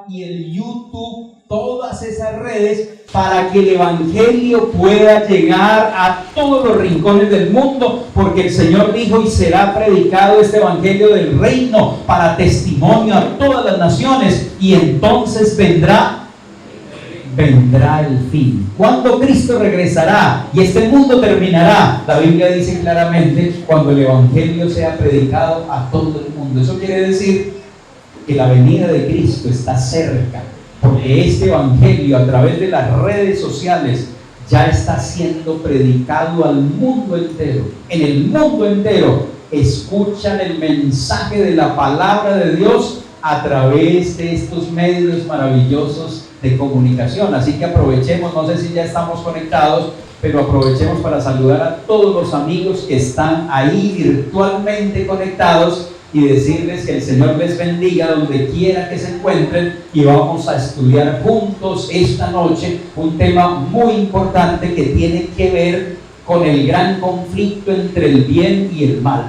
y el YouTube, todas esas redes, para que el Evangelio pueda llegar a todos los rincones del mundo, porque el Señor dijo: y será predicado este Evangelio del reino para testimonio a todas las naciones, y entonces vendrá el fin. Cuando Cristo regresará y este mundo terminará, la Biblia dice claramente: cuando el Evangelio sea predicado a todo el mundo. Eso quiere decir que la venida de Cristo está cerca, porque este Evangelio a través de las redes sociales ya está siendo predicado al mundo entero. En el mundo entero escuchan el mensaje de la palabra de Dios a través de estos medios maravillosos de comunicación. Así que aprovechemos, no sé si ya estamos conectados, pero aprovechemos para saludar a todos los amigos que están ahí virtualmente conectados y decirles que el Señor les bendiga donde quiera que se encuentren, y vamos a estudiar juntos esta noche un tema muy importante que tiene que ver con el gran conflicto entre el bien y el mal.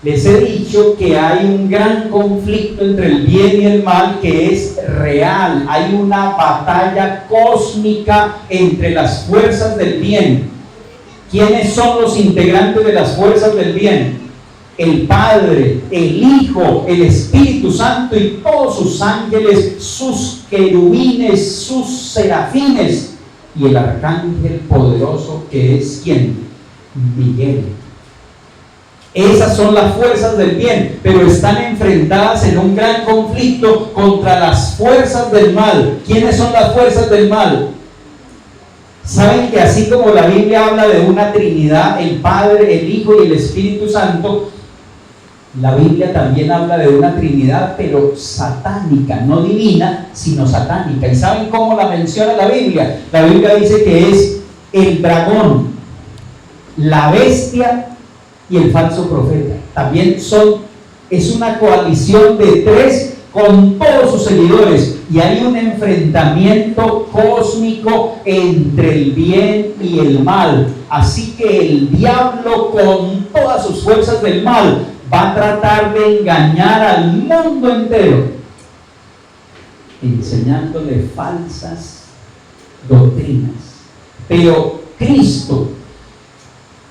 Les he dicho que hay un gran conflicto entre el bien y el mal que es real. Hay una batalla cósmica entre las fuerzas del bien. ¿Quiénes son los integrantes de las fuerzas del bien? El Padre, el Hijo, el Espíritu Santo y todos sus ángeles, sus querubines, sus serafines, y el arcángel poderoso que es ¿quién? Miguel. Esas son las fuerzas del bien, pero están enfrentadas en un gran conflicto contra las fuerzas del mal. ¿Quiénes son las fuerzas del mal? Saben que así como la Biblia habla de una Trinidad, el Padre, el Hijo y el Espíritu Santo, la Biblia también habla de una Trinidad, pero satánica, no divina, sino satánica. ¿Y saben cómo la menciona la Biblia? La Biblia dice que es el dragón, la bestia y el falso profeta. También es una coalición de tres con todos sus seguidores, y hay un enfrentamiento cósmico entre el bien y el mal. Así que el diablo, con todas sus fuerzas del mal, va a tratar de engañar al mundo entero, enseñándole falsas doctrinas. Pero Cristo,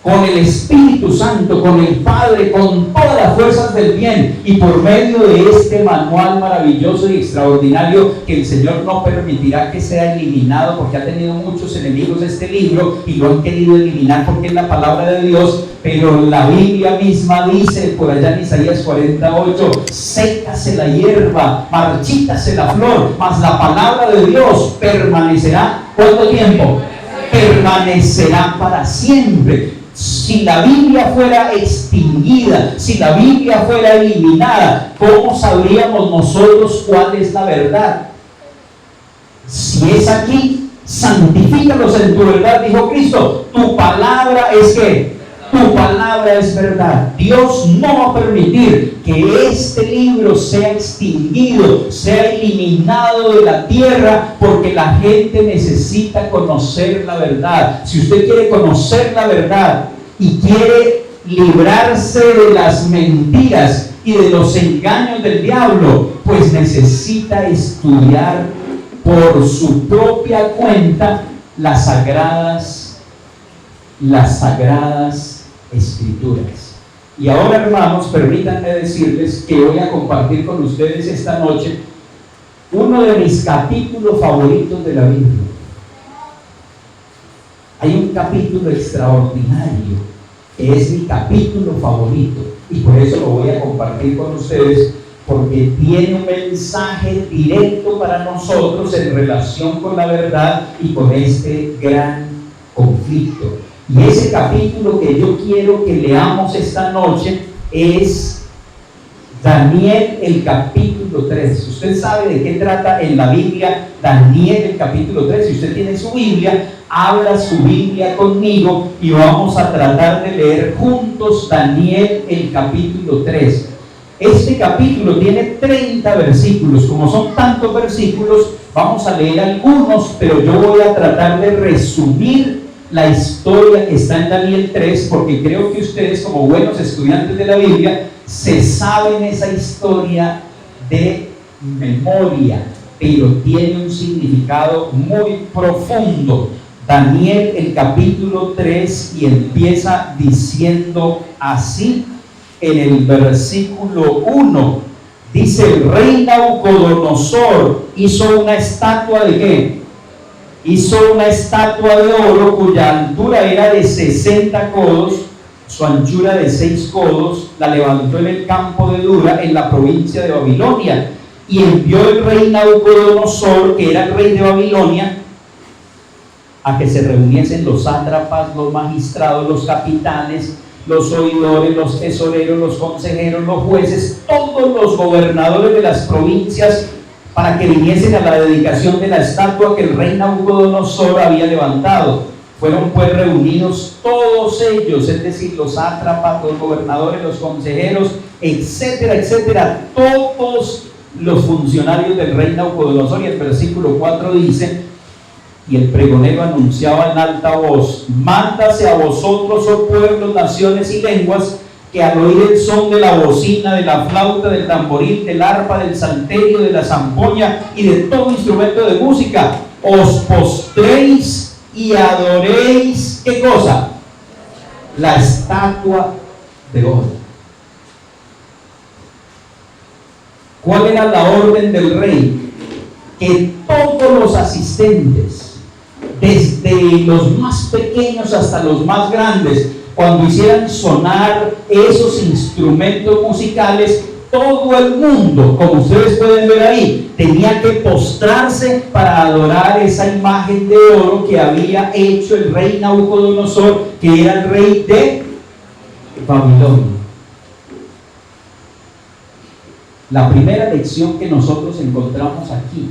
con el Espíritu Santo, con el Padre, con todas las fuerzas del bien, y por medio de este manual maravilloso y extraordinario que el Señor no permitirá que sea eliminado, porque ha tenido muchos enemigos este libro y lo han querido eliminar porque es la palabra de Dios, pero la Biblia misma dice por allá en Isaías 48: sécase la hierba, marchítase la flor, mas la palabra de Dios permanecerá. ¿Cuánto tiempo? Permanecerá para siempre. Si la Biblia fuera extinguida, si la Biblia fuera eliminada, ¿cómo sabríamos nosotros cuál es la verdad? Si es aquí, santifícalos en tu verdad, dijo Cristo. Tu palabra es ¿qué? Tu palabra es verdad. Dios no va a permitir que este libro sea extinguido, sea eliminado de la tierra, porque la gente necesita conocer la verdad. Si usted quiere conocer la verdad y quiere librarse de las mentiras y de los engaños del diablo, pues necesita estudiar por su propia cuenta las sagradas Escrituras. Y ahora, hermanos, permítanme decirles que voy a compartir con ustedes esta noche uno de mis capítulos favoritos de la Biblia. Hay un capítulo extraordinario que es mi capítulo favorito, y por eso lo voy a compartir con ustedes, porque tiene un mensaje directo para nosotros en relación con la verdad y con este gran conflicto. Y ese capítulo que yo quiero que leamos esta noche es Daniel, el capítulo 3. Usted sabe de qué trata en la Biblia Daniel, el capítulo 3. Si usted tiene su Biblia, abra su Biblia conmigo y vamos a tratar de leer juntos Daniel, el capítulo 3. Este capítulo tiene 30 versículos. Como son tantos versículos, vamos a leer algunos, pero yo voy a tratar de resumir la historia que está en Daniel 3, porque creo que ustedes, como buenos estudiantes de la Biblia, se saben esa historia de memoria, pero tiene un significado muy profundo. Daniel, el capítulo 3, y empieza diciendo así en el versículo 1. Dice: el rey Nabucodonosor hizo una estatua de ¿qué? Hizo una estatua de oro cuya altura era de 60 codos, su anchura de 6 codos, la levantó en el campo de Dura, en la provincia de Babilonia. Y envió el rey Nabucodonosor, que era el rey de Babilonia, a que se reuniesen los sátrapas, los magistrados, los capitanes, los oidores, los tesoreros, los consejeros, los jueces, todos los gobernadores de las provincias, para que viniesen a la dedicación de la estatua que el rey Nabucodonosor había levantado. Fueron pues reunidos todos ellos, es decir, los sátrapas, los gobernadores, los consejeros, etcétera, etcétera, todos los funcionarios del rey Nabucodonosor. Y el versículo 4 dice: y el pregonero anunciaba en alta voz: mándase a vosotros, oh pueblos, naciones y lenguas, que al oír el son de la bocina, de la flauta, del tamboril, del arpa, del salterio, de la zampoña y de todo instrumento de música, os postréis y adoréis, ¿qué cosa? La estatua de oro. ¿Cuál era la orden del rey? Que todos los asistentes, desde los más pequeños hasta los más grandes, cuando hicieran sonar esos instrumentos musicales, todo el mundo, como ustedes pueden ver ahí, tenía que postrarse para adorar esa imagen de oro que había hecho el rey Nabucodonosor, que era el rey de Babilonia. La primera lección que nosotros encontramos aquí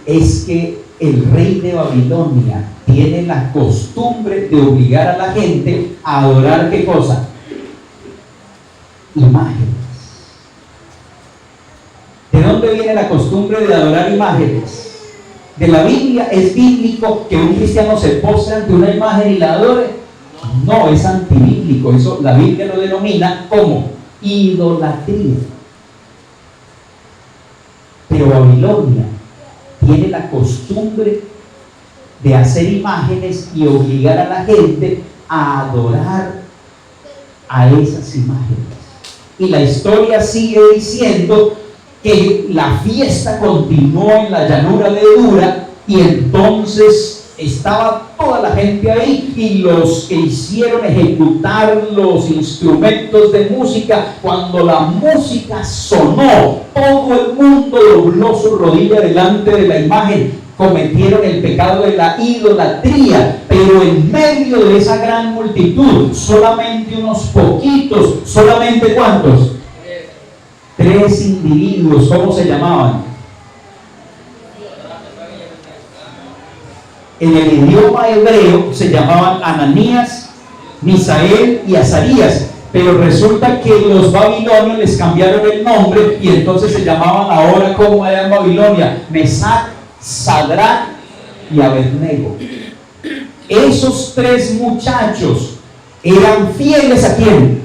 es que el rey de Babilonia tiene la costumbre de obligar a la gente a adorar ¿qué cosa? Imágenes. ¿De dónde viene la costumbre de adorar imágenes? ¿De la Biblia? ¿Es bíblico que un cristiano se postre ante una imagen y la adore? No, es antibíblico. Eso la Biblia lo denomina como idolatría. Pero Babilonia tiene la costumbre de hacer imágenes y obligar a la gente a adorar a esas imágenes. Y la historia sigue diciendo que la fiesta continuó en la llanura de Dura, y entonces estaba toda la gente ahí, y los que hicieron ejecutar los instrumentos de música, cuando la música sonó, todo el mundo dobló su rodilla delante de la imagen. Cometieron el pecado de la idolatría, pero en medio de esa gran multitud, solamente unos poquitos, solamente ¿cuántos? 3 individuos. ¿Cómo se llamaban? En el idioma hebreo se llamaban Ananías, Misael y Azarías, pero resulta que los babilonios les cambiaron el nombre y entonces se llamaban ahora, como era en Babilonia, Mesac, Sadrach y Abednego. Esos 3 muchachos eran fieles ¿a quién?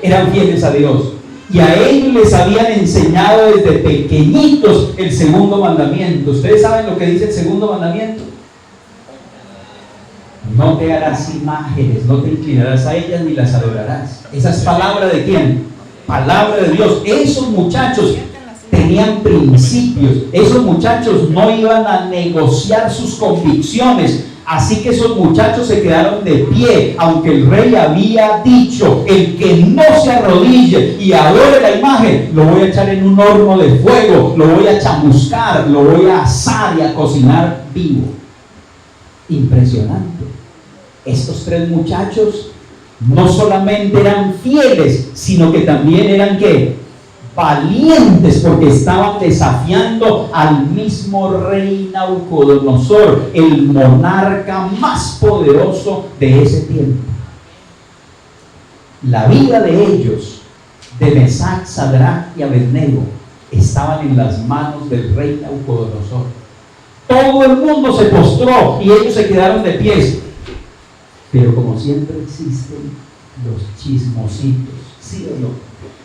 Eran fieles a Dios, y a ellos les habían enseñado desde pequeñitos el segundo mandamiento. ¿Ustedes saben lo que dice el segundo mandamiento? No te harás imágenes, no te inclinarás a ellas ni las adorarás. Esa es palabra de quién? Palabra de Dios. Esos muchachos tenían principios, esos muchachos no iban a negociar sus convicciones, así que esos muchachos se quedaron de pie, aunque el rey había dicho: el que no se arrodille y adore la imagen, lo voy a echar en un horno de fuego, lo voy a chamuscar, lo voy a asar y a cocinar vivo. Impresionante. Estos 3 muchachos no solamente eran fieles, sino que también eran ¿qué? Valientes, porque estaban desafiando al mismo rey Nabucodonosor, el monarca más poderoso de ese tiempo. La vida de ellos, de Mesac, Sadrach y Abednego, estaban en las manos del rey Nabucodonosor. Todo el mundo se postró y ellos se quedaron de pies. Pero como siempre existen los chismositos, ¿sí o no?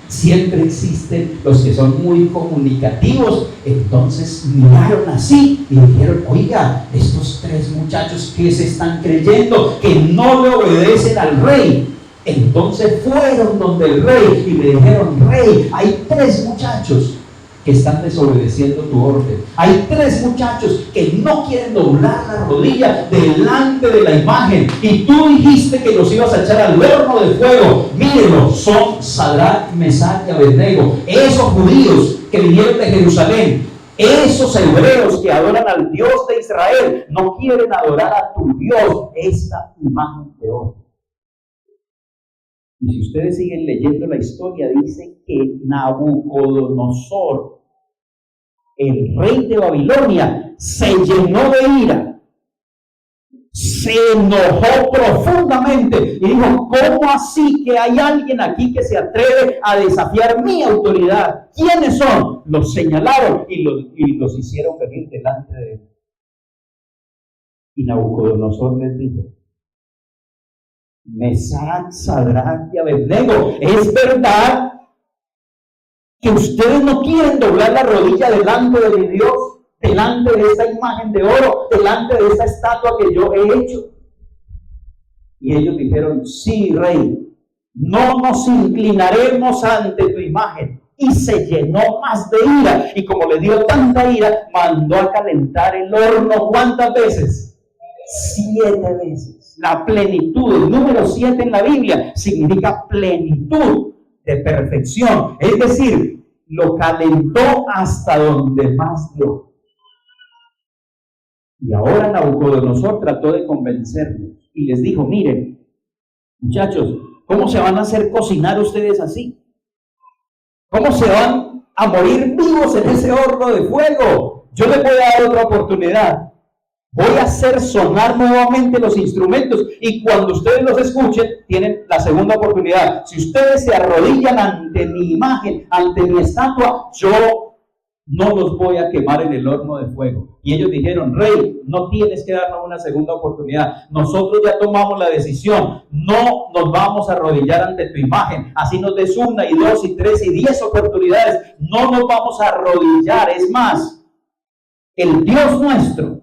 Siempre existen los que son muy comunicativos. Entonces miraron así y dijeron: oiga, estos 3 muchachos que se están creyendo, que no le obedecen al rey. Entonces fueron donde el rey y le dijeron: rey, hay 3 muchachos que están desobedeciendo tu orden. Hay 3 muchachos que no quieren doblar la rodilla delante de la imagen. Y tú dijiste que los ibas a echar al horno de fuego. Mírenlos, son Sadrach, Mesach y Abednego. Esos judíos que vinieron de Jerusalén, esos hebreos que adoran al Dios de Israel, no quieren adorar a tu Dios, esta imagen de oro. Y si ustedes siguen leyendo la historia, dice que Nabucodonosor, el rey de Babilonia, se llenó de ira, se enojó profundamente y dijo: ¿cómo así que hay alguien aquí que se atreve a desafiar mi autoridad? ¿Quiénes son? Los señalaron y los hicieron venir delante de él. Y Nabucodonosor les dijo: Mesach, Sadrach y Abednego, ¿es verdad que ustedes no quieren doblar la rodilla delante de mi Dios, delante de esta imagen de oro, delante de esta estatua que yo he hecho? Y ellos dijeron: sí, rey, no nos inclinaremos ante tu imagen. Y se llenó más de ira, y como le dio tanta ira, mandó a calentar el horno. ¿Cuántas veces? 7 veces. La plenitud, el número 7 en la Biblia significa plenitud de perfección. Es decir, lo calentó hasta donde más dio. Y ahora Nabucodonosor trató de convencerlos y les dijo: miren, muchachos, ¿cómo se van a hacer cocinar ustedes así? ¿Cómo se van a morir vivos en ese horno de fuego? Yo les voy a dar otra oportunidad. Voy a hacer sonar nuevamente los instrumentos, y cuando ustedes los escuchen, tienen la segunda oportunidad. Si ustedes se arrodillan ante mi imagen, ante mi estatua, yo no los voy a quemar en el horno de fuego. Y ellos dijeron: rey, no tienes que darnos una segunda oportunidad. Nosotros ya tomamos la decisión. No nos vamos a arrodillar ante tu imagen. Así nos des 1 y 2 y 3 y 10 oportunidades. No nos vamos a arrodillar. Es más, el Dios nuestro,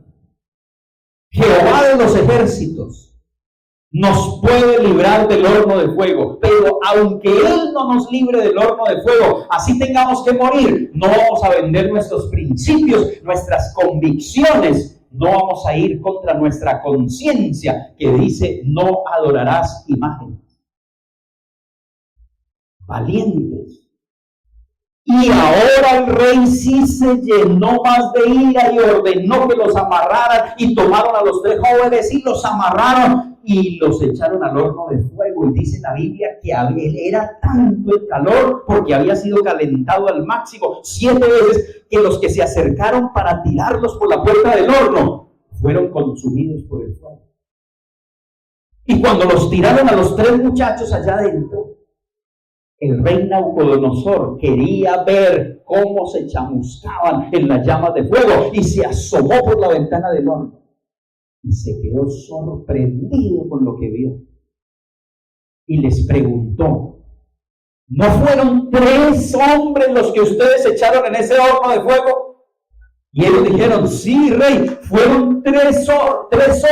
Jehová de los ejércitos, nos puede librar del horno de fuego, pero aunque Él no nos libre del horno de fuego, así tengamos que morir, no vamos a vender nuestros principios, nuestras convicciones, no vamos a ir contra nuestra conciencia que dice: no adorarás imágenes. Valientes. Y ahora el rey sí se llenó más de ira y ordenó que los amarraran, y tomaron a los 3 jóvenes y los amarraron y los echaron al horno de fuego. Y dice la Biblia que era tanto el calor, porque había sido calentado al máximo 7 veces, que los que se acercaron para tirarlos por la puerta del horno fueron consumidos por el fuego. Y cuando los tiraron a los 3 muchachos allá adentro, el rey Nabucodonosor quería ver cómo se chamuscaban en las llamas de fuego, y se asomó por la ventana del horno y se quedó sorprendido con lo que vio. Y les preguntó: ¿no fueron 3 hombres los que ustedes echaron en ese horno de fuego? Y ellos dijeron: sí, rey, fueron 3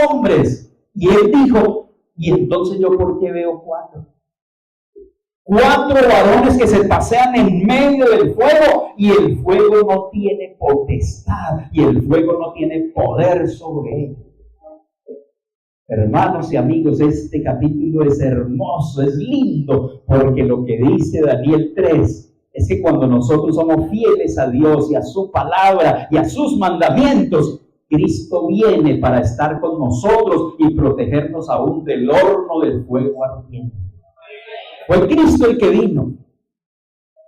hombres. Y él dijo: ¿y entonces yo por qué veo 4? 4 varones que se pasean en medio del fuego, y el fuego no tiene potestad, y el fuego no tiene poder sobre él. Hermanos y amigos, este capítulo es hermoso, es lindo, porque lo que dice Daniel 3 es que cuando nosotros somos fieles a Dios y a su palabra y a sus mandamientos, Cristo viene para estar con nosotros y protegernos aún del horno del fuego ardiente. Fue Cristo el que vino,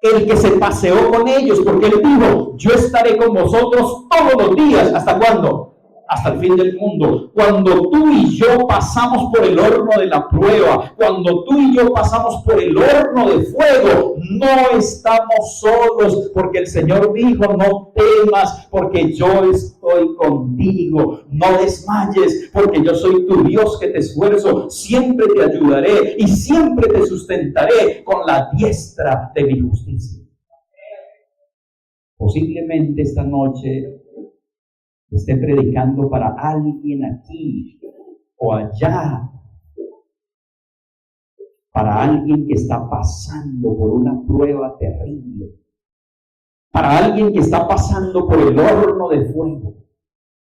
el que se paseó con ellos, porque Él dijo: yo estaré con vosotros todos los días. ¿Hasta cuándo? hasta el fin del mundo. Cuando tú y yo pasamos por el horno de la prueba, cuando tú y yo pasamos por el horno de fuego, no estamos solos, porque el Señor dijo: no temas, porque yo estoy contigo. No desmayes, porque yo soy tu Dios que te esfuerzo. Siempre te ayudaré y siempre te sustentaré con la diestra de mi justicia. Posiblemente esta noche esté predicando para alguien aquí o allá, para alguien que está pasando por una prueba terrible, para alguien que está pasando por el horno de fuego,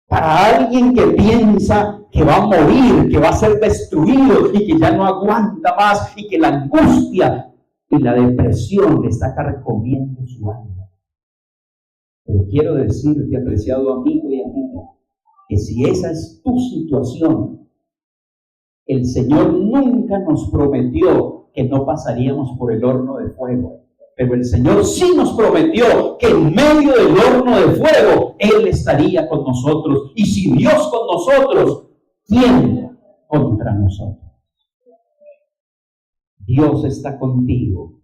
para alguien que piensa que va a morir, que va a ser destruido y que ya no aguanta más y que la angustia y la depresión le está carcomiendo su alma. Pero quiero decirte, apreciado amigo y amiga, que si esa es tu situación, el Señor nunca nos prometió que no pasaríamos por el horno de fuego. Pero el Señor sí nos prometió que en medio del horno de fuego Él estaría con nosotros. Y si Dios con nosotros, ¿quién contra nosotros? Dios está contigo,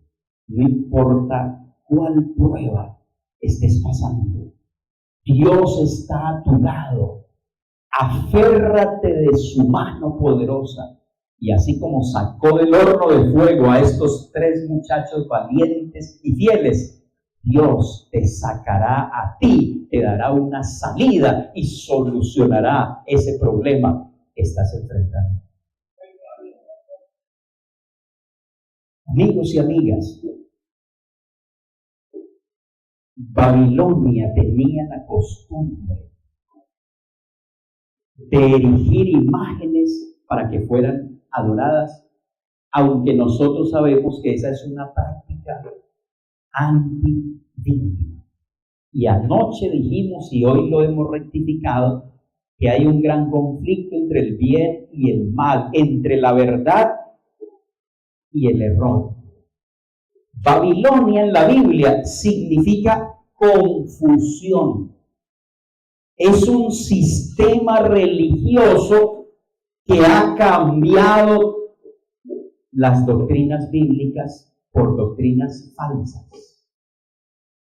no importa cuál prueba estés pasando. Dios está a tu lado. Aférrate de su mano poderosa. Y así como sacó del horno de fuego a estos 3 muchachos valientes y fieles, Dios te sacará a ti, te dará una salida y solucionará ese problema que estás enfrentando. Amigos y amigas, Babilonia tenía la costumbre de erigir imágenes para que fueran adoradas, aunque nosotros sabemos que esa es una práctica antibíblica. Y anoche dijimos, y hoy lo hemos rectificado, que hay un gran conflicto entre el bien y el mal, entre la verdad y el error. Babilonia en la Biblia significa confusión. Es un sistema religioso que ha cambiado las doctrinas bíblicas por doctrinas falsas.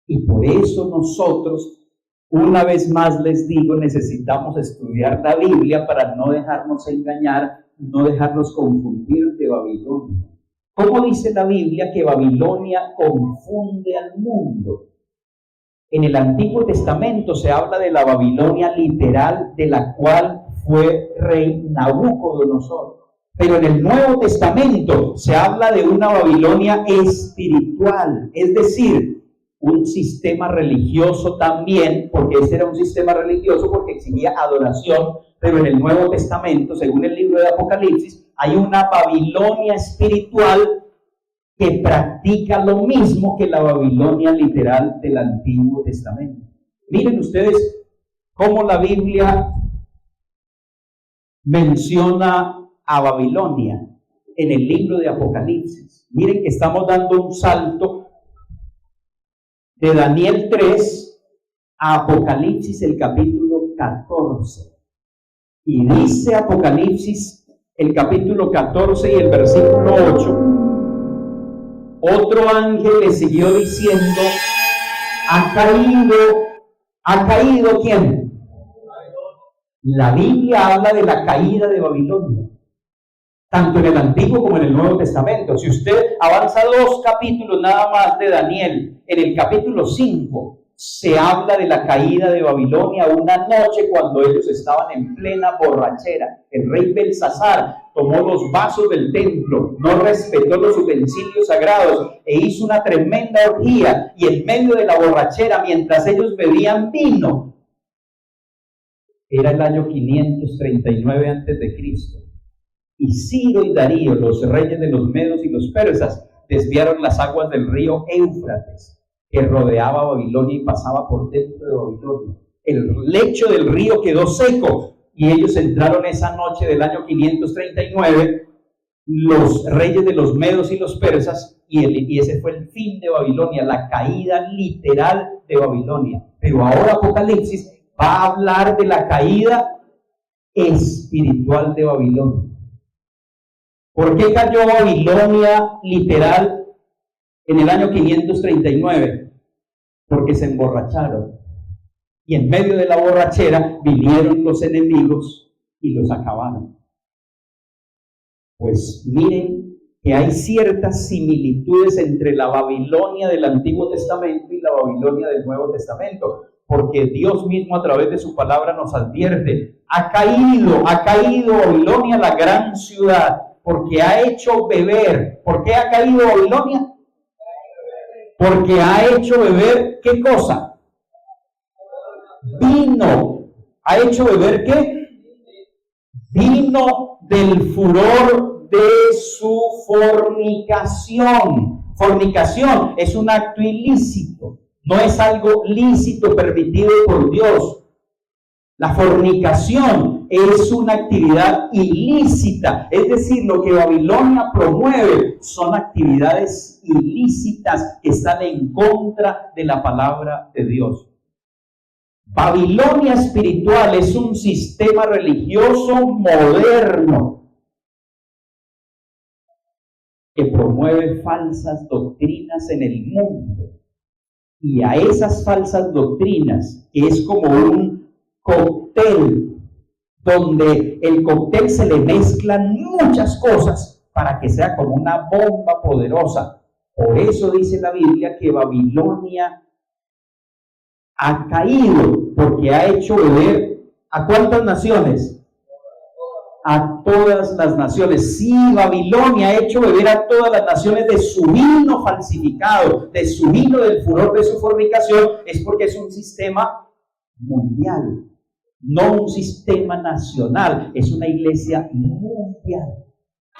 Y por eso nosotros, una vez más les digo, necesitamos estudiar la Biblia para no dejarnos engañar, no dejarnos confundir de Babilonia. ¿Cómo dice la Biblia que Babilonia confunde al mundo? En el Antiguo Testamento se habla de la Babilonia literal, de la cual fue rey Nabucodonosor. Pero en el Nuevo Testamento se habla de una Babilonia espiritual, es decir, un sistema religioso también, porque ese era un sistema religioso porque exigía adoración, pero en el Nuevo Testamento, según el libro de Apocalipsis, hay una Babilonia espiritual que practica lo mismo que la Babilonia literal del Antiguo Testamento. Miren ustedes cómo la Biblia menciona a Babilonia en el libro de Apocalipsis. Miren que estamos dando un salto de Daniel 3 a Apocalipsis, el capítulo 14. Y dice Apocalipsis, el capítulo 14 y el versículo 8, otro ángel le siguió diciendo, ¿ha caído quién? La Biblia habla de la caída de Babilonia, tanto en el Antiguo como en el Nuevo Testamento. Si usted avanza 2 capítulos nada más de Daniel, en el capítulo 5 se habla de la caída de Babilonia una noche cuando ellos estaban en plena borrachera. El rey Belsasar tomó los vasos del templo, no respetó los utensilios sagrados e hizo una tremenda orgía, y en medio de la borrachera, mientras ellos bebían vino, era el año 539 a.C., y Ciro y Darío, los reyes de los medos y los persas, desviaron las aguas del río Éufrates, que rodeaba Babilonia y pasaba por dentro de Babilonia. El lecho del río quedó seco y ellos entraron esa noche del año 539, los reyes de los medos y los persas, y ese fue el fin de Babilonia, la caída literal de Babilonia. Pero ahora Apocalipsis va a hablar de la caída espiritual de Babilonia. ¿Por qué cayó Babilonia literal en el año 539? Porque se emborracharon. Y en medio de la borrachera vinieron los enemigos y los acabaron. Pues miren que hay ciertas similitudes entre la Babilonia del Antiguo Testamento y la Babilonia del Nuevo Testamento, porque Dios mismo a través de su palabra nos advierte: ha caído Babilonia, la gran ciudad, porque ha hecho beber. ¿Por qué ha caído Babilonia? Porque ha hecho beber, ¿qué cosa? Vino. ¿Ha hecho beber qué? Vino del furor de su fornicación. Fornicación es un acto ilícito, no es algo lícito permitido por Dios. La fornicación es una actividad ilícita, es decir, lo que Babilonia promueve son actividades ilícitas que están en contra de la palabra de Dios. Babilonia espiritual es un sistema religioso moderno que promueve falsas doctrinas en el mundo. Y a esas falsas doctrinas, que es como un cóctel, donde el cóctel se le mezclan muchas cosas para que sea como una bomba poderosa. Por eso dice la Biblia que Babilonia ha caído, porque ha hecho beber ¿a cuántas naciones? A todas las naciones. Sí, Babilonia ha hecho beber a todas las naciones de su vino falsificado, de su vino del furor de su fornicación, es porque es un sistema mundial, no un sistema nacional, es una iglesia mundial,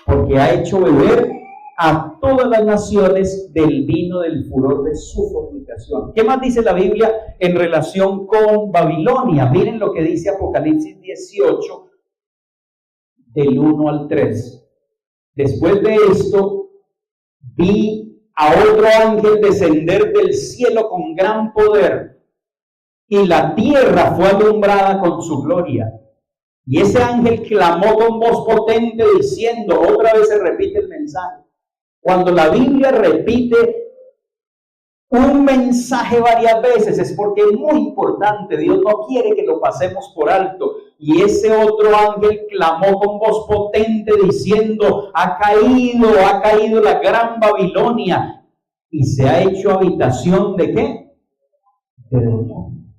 porque ha hecho beber a todas las naciones del vino del furor de su fornicación. ¿Qué más dice la Biblia en relación con Babilonia? Miren lo que dice Apocalipsis 18, del 1 al 3. Después de esto, vi a otro ángel descender del cielo con gran poder, y la tierra fue alumbrada con su gloria. Y ese ángel clamó con voz potente diciendo, otra vez se repite el mensaje. Cuando la Biblia repite un mensaje varias veces es porque es muy importante. Dios no quiere que lo pasemos por alto. Y ese otro ángel clamó con voz potente diciendo, ha caído la gran Babilonia y se ha hecho habitación ¿de qué? De demonios.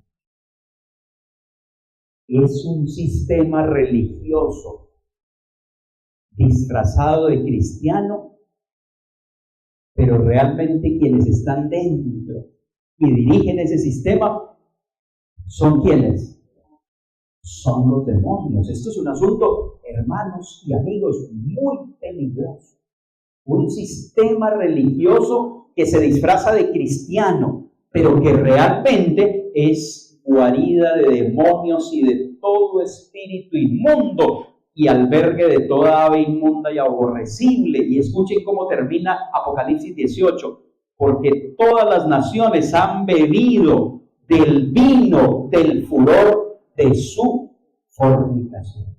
Es un sistema religioso disfrazado de cristiano, pero realmente quienes están dentro y dirigen ese sistema son quienes son los demonios. Esto es un asunto, hermanos y amigos, muy peligroso. Un sistema religioso que se disfraza de cristiano, pero que realmente es guarida de demonios y de todo espíritu inmundo y albergue de toda ave inmunda y aborrecible. Y escuchen cómo termina Apocalipsis 18, porque todas las naciones han bebido del vino del furor de su fornicación.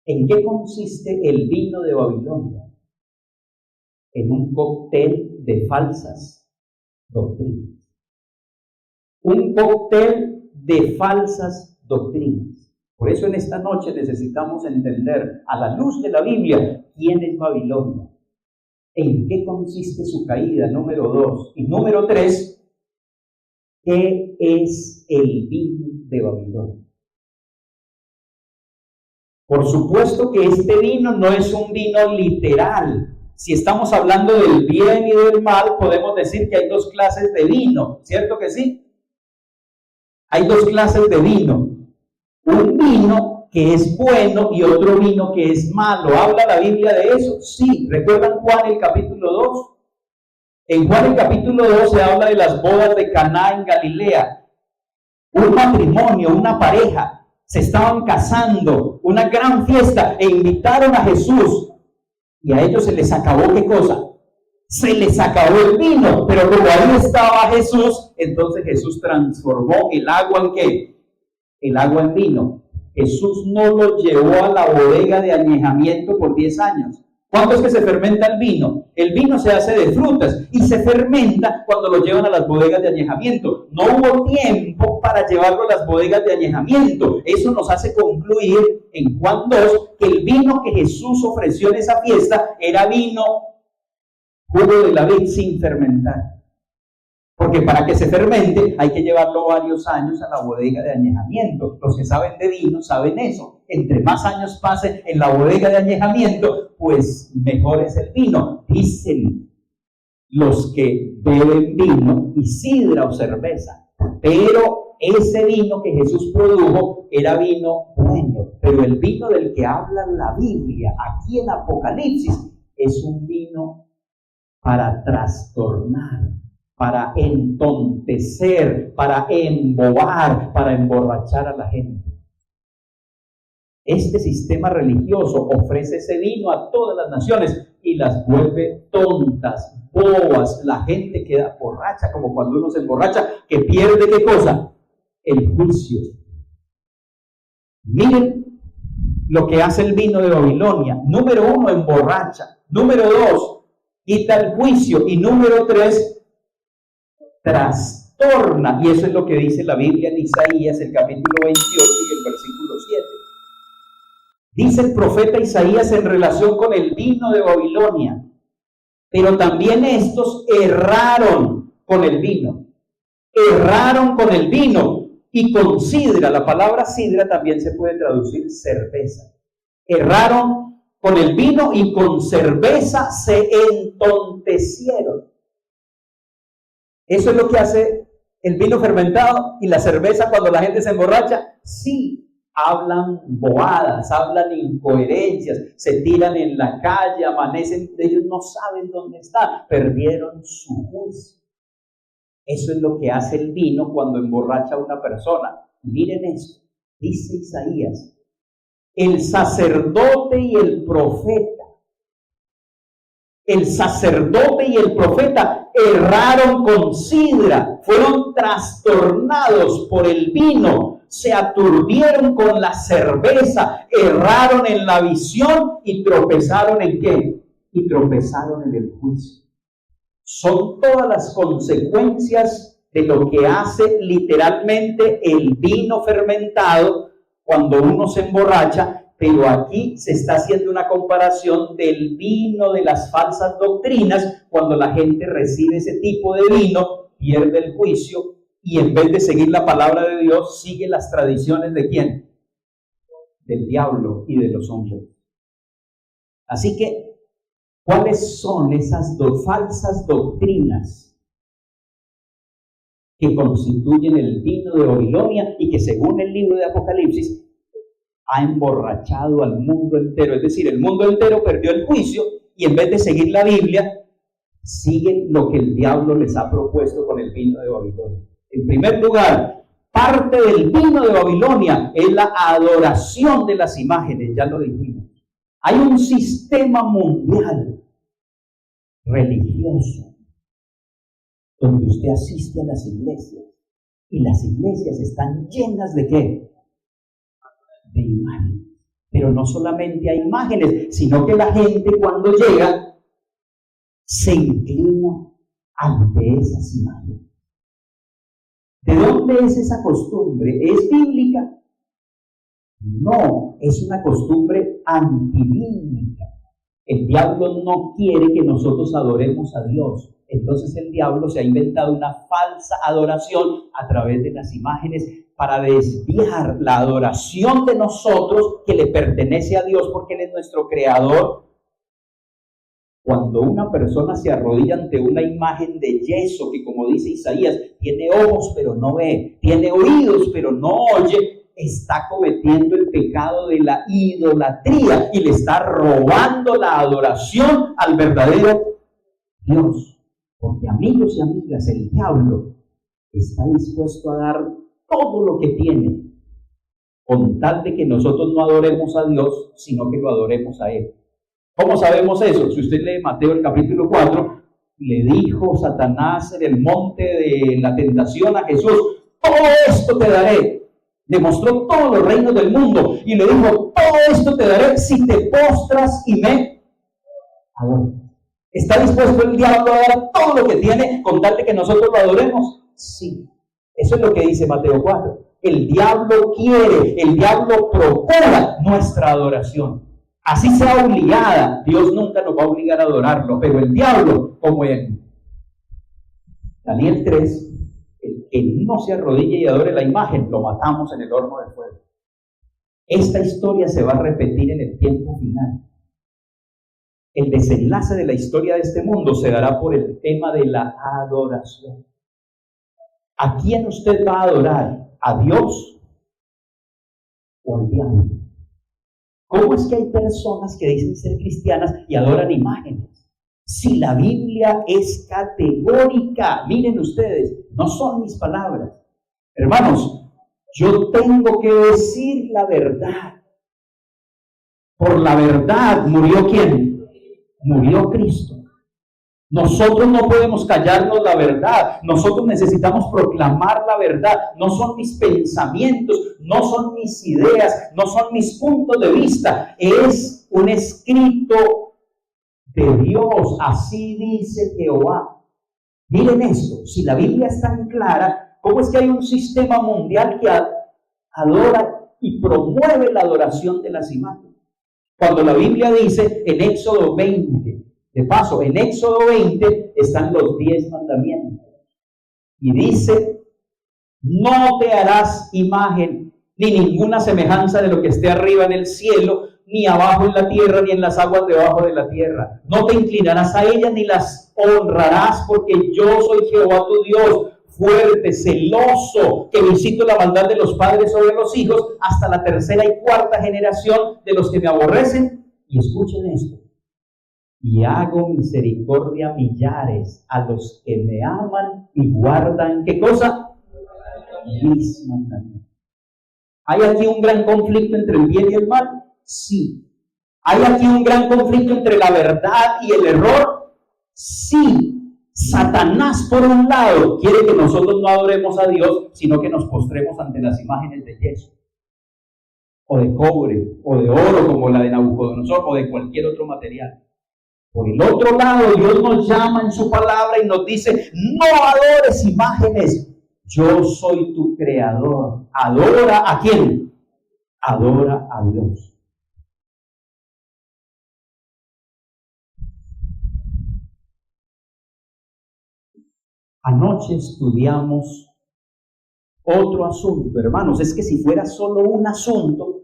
¿En qué consiste el vino de Babilonia? En un cóctel de falsas doctrinas. Un cóctel de falsas doctrinas. Por eso en esta noche necesitamos entender a la luz de la Biblia quién es Babilonia, en qué consiste su caída, número 2. Y número 3, ¿qué es el vino de Babilonia? Por supuesto que este vino no es un vino literal. Si estamos hablando del bien y del mal, podemos decir que hay dos clases de vino, ¿cierto que sí? Hay dos clases de vino. Un vino que es bueno y otro vino que es malo. ¿Habla la Biblia de eso? Sí. ¿Recuerdan Juan el capítulo 2? En Juan el capítulo 2 se habla de las bodas de Caná en Galilea. Un matrimonio, una pareja, se estaban casando, una gran fiesta, e invitaron a Jesús. Y a ellos se les acabó ¿qué cosa? Se les acabó el vino, pero como ahí estaba Jesús, entonces Jesús transformó el agua en ¿qué? El agua en vino. Jesús no lo llevó a la bodega de añejamiento por 10 años. ¿Cuándo es que se fermenta el vino? El vino se hace de frutas y se fermenta cuando lo llevan a las bodegas de añejamiento. No hubo tiempo para llevarlo a las bodegas de añejamiento. Eso nos hace concluir en Juan 2 que el vino que Jesús ofreció en esa fiesta era vino, jugo de la vid sin fermentar. Porque para que se fermente hay que llevarlo varios años a la bodega de añejamiento. Los que saben de vino saben eso. Entre más años pasen en la bodega de añejamiento, pues mejor es el vino. Dicen los que beben vino y sidra o cerveza. Pero ese vino que Jesús produjo era vino bueno. Pero el vino del que habla la Biblia aquí en Apocalipsis es un vino para trastornar, para entontecer, para embobar, para emborrachar a la gente. Este sistema religioso ofrece ese vino a todas las naciones y las vuelve tontas, bobas. La gente queda borracha, como cuando uno se emborracha, que pierde ¿qué cosa? El juicio. Miren lo que hace el vino de Babilonia. Número 1, emborracha. Número 2, quita el juicio. Y número 3, trastorna. Y eso es lo que dice la Biblia en Isaías, el capítulo 28 y el versículo 7. Dice el profeta Isaías en relación con el vino de Babilonia: pero también estos erraron con el vino. Erraron con el vino y con sidra. La palabra sidra también se puede traducir cerveza. Erraron con el vino y con cerveza se entontecieron. ¿Eso es lo que hace el vino fermentado y la cerveza cuando la gente se emborracha? Sí. Hablan bobadas, hablan incoherencias, se tiran en la calle, amanecen, ellos no saben dónde están, perdieron su juicio. Eso es lo que hace el vino cuando emborracha a una persona. Miren esto, dice Isaías: el sacerdote y el profeta erraron con sidra, fueron trastornados por el vino, se aturdieron con la cerveza, erraron en la visión y tropezaron ¿en qué? Y tropezaron en el juicio. Son todas las consecuencias de lo que hace literalmente el vino fermentado cuando uno se emborracha, pero aquí se está haciendo una comparación del vino de las falsas doctrinas. Cuando la gente recibe ese tipo de vino, pierde el juicio y en vez de seguir la palabra de Dios, sigue las tradiciones ¿de quién? Del diablo y de los hombres. Así que, ¿cuáles son esas falsas doctrinas que constituyen el vino de Babilonia y que según el libro de Apocalipsis ha emborrachado al mundo entero? Es decir, el mundo entero perdió el juicio y en vez de seguir la Biblia, siguen lo que el diablo les ha propuesto con el vino de Babilonia. En primer lugar, parte del vino de Babilonia es la adoración de las imágenes, ya lo dijimos. Hay un sistema mundial religioso donde usted asiste a las iglesias y las iglesias están llenas ¿de qué? De imágenes. Pero no solamente hay imágenes, sino que la gente cuando llega se inclina ante esas imágenes. ¿De dónde es esa costumbre? ¿Es bíblica? No, es una costumbre antibíblica. El diablo no quiere que nosotros adoremos a Dios. Entonces el diablo se ha inventado una falsa adoración a través de las imágenes para desviar la adoración de nosotros que le pertenece a Dios porque Él es nuestro creador. Cuando una persona se arrodilla ante una imagen de yeso que, como dice Isaías, tiene ojos pero no ve, tiene oídos pero no oye, está cometiendo el pecado de la idolatría y le está robando la adoración al verdadero Dios. Porque, amigos y amigas, el diablo está dispuesto a dar todo lo que tiene con tal de que nosotros no adoremos a Dios, sino que lo adoremos a Él. ¿Cómo sabemos eso? Si usted lee Mateo el capítulo 4, le dijo Satanás en el monte de la tentación a Jesús: todo esto te daré. Le mostró todos los reinos del mundo y le dijo: todo esto te daré si te postras y me adoras. ¿Está dispuesto el diablo a dar todo lo que tiene con tal de que nosotros lo adoremos? Sí. Eso es lo que dice Mateo 4. El diablo quiere, el diablo procura nuestra adoración. Así sea obligada, Dios nunca nos va a obligar a adorarlo, pero el diablo, como en Daniel 3, el que no se arrodille y adore la imagen, lo matamos en el horno de fuego. Esta historia se va a repetir en el tiempo final. El desenlace de la historia de este mundo se dará por el tema de la adoración. ¿A quién usted va a adorar? ¿A Dios o al diablo? ¿Cómo es que hay personas que dicen ser cristianas y adoran imágenes? Si la Biblia es categórica, miren ustedes, no son mis palabras. Hermanos, yo tengo que decir la verdad. Por la verdad murió ¿quién? Murió Cristo. Nosotros no podemos callarnos la verdad. Nosotros necesitamos proclamar la verdad. No son mis pensamientos, no son mis ideas, no son mis puntos de vista. Es un escrito de Dios. Así dice Jehová. Miren esto. Si la Biblia es tan clara, ¿cómo es que hay un sistema mundial que adora y promueve la adoración de las imágenes? Cuando la Biblia dice en Éxodo 20, de paso, en Éxodo 20 están los 10 mandamientos. Y dice: no te harás imagen ni ninguna semejanza de lo que esté arriba en el cielo, ni abajo en la tierra, ni en las aguas debajo de la tierra. No te inclinarás a ellas ni las honrarás, porque yo soy Jehová tu Dios, fuerte, celoso, que visito la maldad de los padres sobre los hijos hasta la tercera y cuarta generación de los que me aborrecen. Y escuchen esto: y hago misericordia a millares, a los que me aman y guardan, ¿qué cosa? Mis mandamientos. ¿Hay aquí un gran conflicto entre el bien y el mal? Sí. ¿Hay aquí un gran conflicto entre la verdad y el error? Sí. Satanás, por un lado, quiere que nosotros no adoremos a Dios, sino que nos postremos ante las imágenes de yeso, o de cobre, o de oro, como la de Nabucodonosor, o de cualquier otro material. Por el otro lado, Dios nos llama en su palabra y nos dice: no adores imágenes, yo soy tu creador. ¿Adora a quién? Adora a Dios. Anoche estudiamos otro asunto, hermanos. Es que si fuera solo un asunto,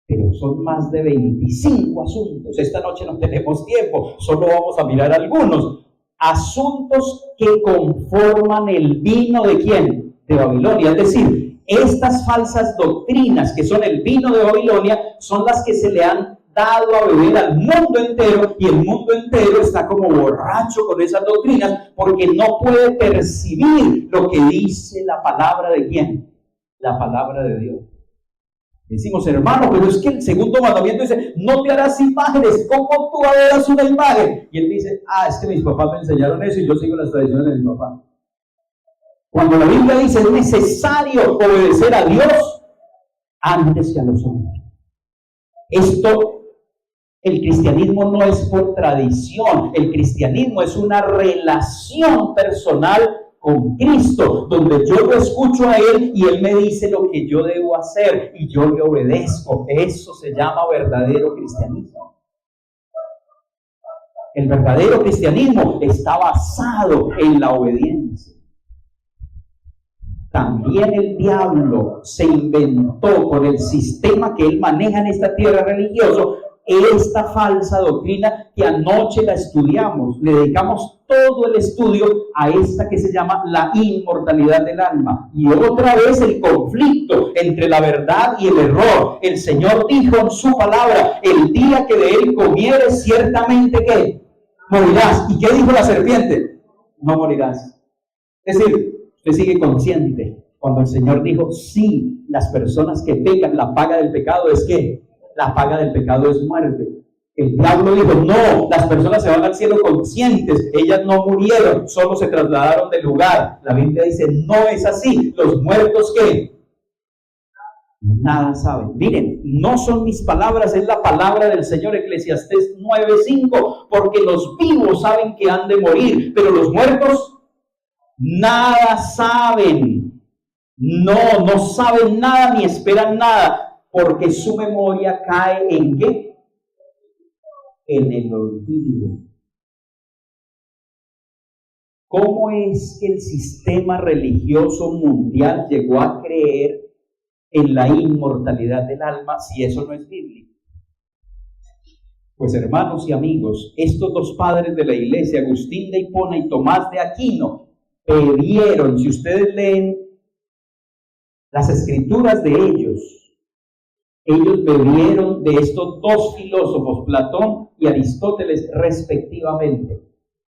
pero son más de 25 asuntos. Esta noche no tenemos tiempo, solo vamos a mirar algunos. Asuntos que conforman el vino de ¿quién? De Babilonia. Es decir, estas falsas doctrinas que son el vino de Babilonia son las que se le han dado a beber al mundo entero, y el mundo entero está como borracho con esas doctrinas porque no puede percibir lo que dice la palabra de ¿quién? La palabra de Dios. Decimos: hermano, pero es que el segundo mandamiento dice: no te harás imágenes. ¿Cómo tú adoras una imagen? Y él dice: es que mis papás me enseñaron eso y yo sigo las tradiciones de mi papá. Cuando la Biblia dice: es necesario obedecer a Dios antes que a los hombres. El cristianismo no es por tradición. El cristianismo es una relación personal con Cristo, donde yo lo escucho a Él y Él me dice lo que yo debo hacer y yo le obedezco. Eso se llama verdadero cristianismo. El verdadero cristianismo está basado en la obediencia. También el diablo se inventó con el sistema que él maneja en esta tierra religioso esta falsa doctrina que anoche la estudiamos. Le dedicamos todo el estudio a esta que se llama la inmortalidad del alma. Y otra vez el conflicto entre la verdad y el error. El Señor dijo en su palabra: el día que de él comieres, ciertamente ¿qué? Morirás. ¿Y qué dijo la serpiente? No morirás. Es decir, usted sigue consciente cuando el Señor dijo: sí, las personas que pecan, la paga del pecado es ¿qué? La paga del pecado es muerte. El diablo dijo, no, las personas se van al cielo conscientes, ellas no murieron, solo se trasladaron del lugar. La Biblia dice, no es así. Los muertos, ¿qué? Nada saben. Miren, no son mis palabras, es la palabra del Señor. Eclesiastés 9:5, porque los vivos saben que han de morir, pero los muertos nada saben. No saben nada ni esperan nada, porque su memoria cae ¿en qué? En el olvido. ¿Cómo es que el sistema religioso mundial llegó a creer en la inmortalidad del alma si eso no es bíblico? Pues hermanos y amigos, estos dos padres de la iglesia, Agustín de Hipona y Tomás de Aquino, bebieron, si ustedes leen las escrituras de ellos bebieron de estos dos filósofos, Platón y Aristóteles respectivamente.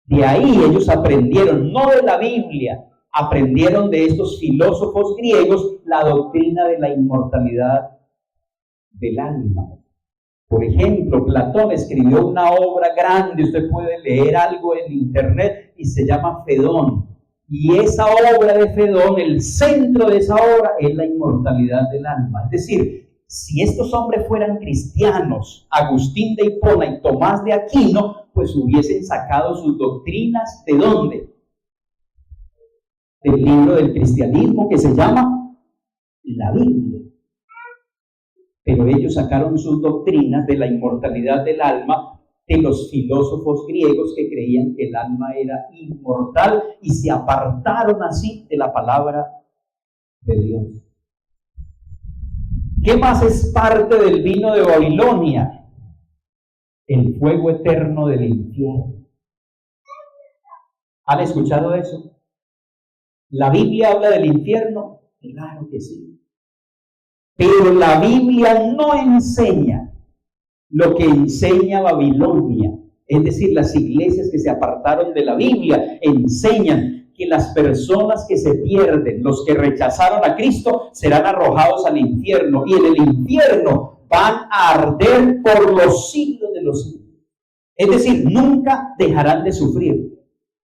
De ahí ellos aprendieron, no de la Biblia, aprendieron de estos filósofos griegos la doctrina de la inmortalidad del alma. Por ejemplo, Platón escribió una obra grande, usted puede leer algo en internet, y se llama Fedón. Y esa obra de Fedón, el centro de esa obra es la inmortalidad del alma. Es decir, si estos hombres fueran cristianos, Agustín de Hipona y Tomás de Aquino, pues hubiesen sacado sus doctrinas, ¿de dónde? Del libro del cristianismo que se llama la Biblia. Pero ellos sacaron sus doctrinas de la inmortalidad del alma de los filósofos griegos que creían que el alma era inmortal y se apartaron así de la palabra de Dios. ¿Qué más es parte del vino de Babilonia? El fuego eterno del infierno. ¿Han escuchado eso? ¿La Biblia habla del infierno? Claro que sí. Pero la Biblia no enseña lo que enseña Babilonia. Es decir, las iglesias que se apartaron de la Biblia enseñan que las personas que se pierden, los que rechazaron a Cristo, serán arrojados al infierno, y en el infierno van a arder por los siglos de los siglos. Es decir, nunca dejarán de sufrir.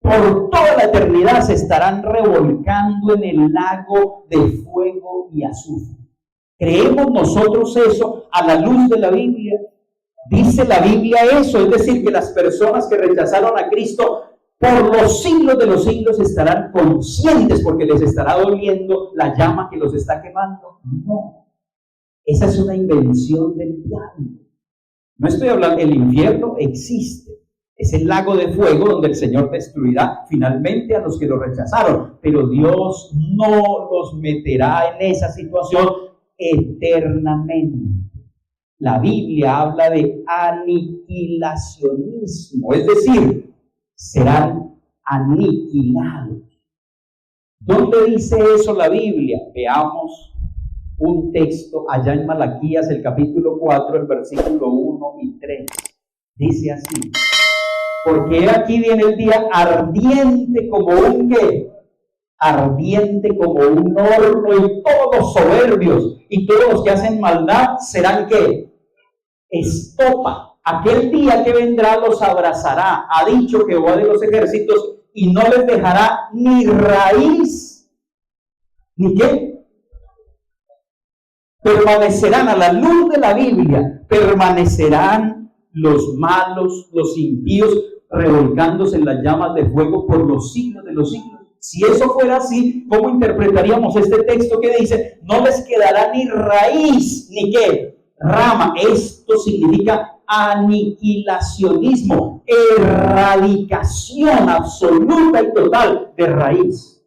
Por toda la eternidad se estarán revolcando en el lago de fuego y azufre. ¿Creemos nosotros eso a la luz de la Biblia? Dice la Biblia eso, es decir, que las personas que rechazaron a Cristo por los siglos de los siglos estarán conscientes porque les estará doliendo la llama que los está quemando. No, esa es una invención del diablo. No estoy hablando, el infierno existe. Es el lago de fuego donde el Señor destruirá finalmente a los que lo rechazaron. Pero Dios no los meterá en esa situación eternamente. La Biblia habla de aniquilacionismo, es decir, serán aniquilados. ¿Dónde dice eso la Biblia? Veamos un texto allá en Malaquías, el capítulo 4, el versículo 1 y 3. Dice así: porque aquí viene el día ardiente como un ¿qué? Ardiente como un horno, y todos los soberbios y todos los que hacen maldad serán ¿qué? Estopa. Aquel día que vendrá los abrazará, ha dicho Jehová de los ejércitos, y no les dejará ni raíz, ni qué. Permanecerán a la luz de la Biblia, permanecerán los malos, los impíos, revolcándose en las llamas de fuego por los siglos de los siglos. Si eso fuera así, ¿cómo interpretaríamos este texto que dice, no les quedará ni raíz, ni qué? Rama. Esto significa aniquilacionismo, erradicación absoluta y total de raíz.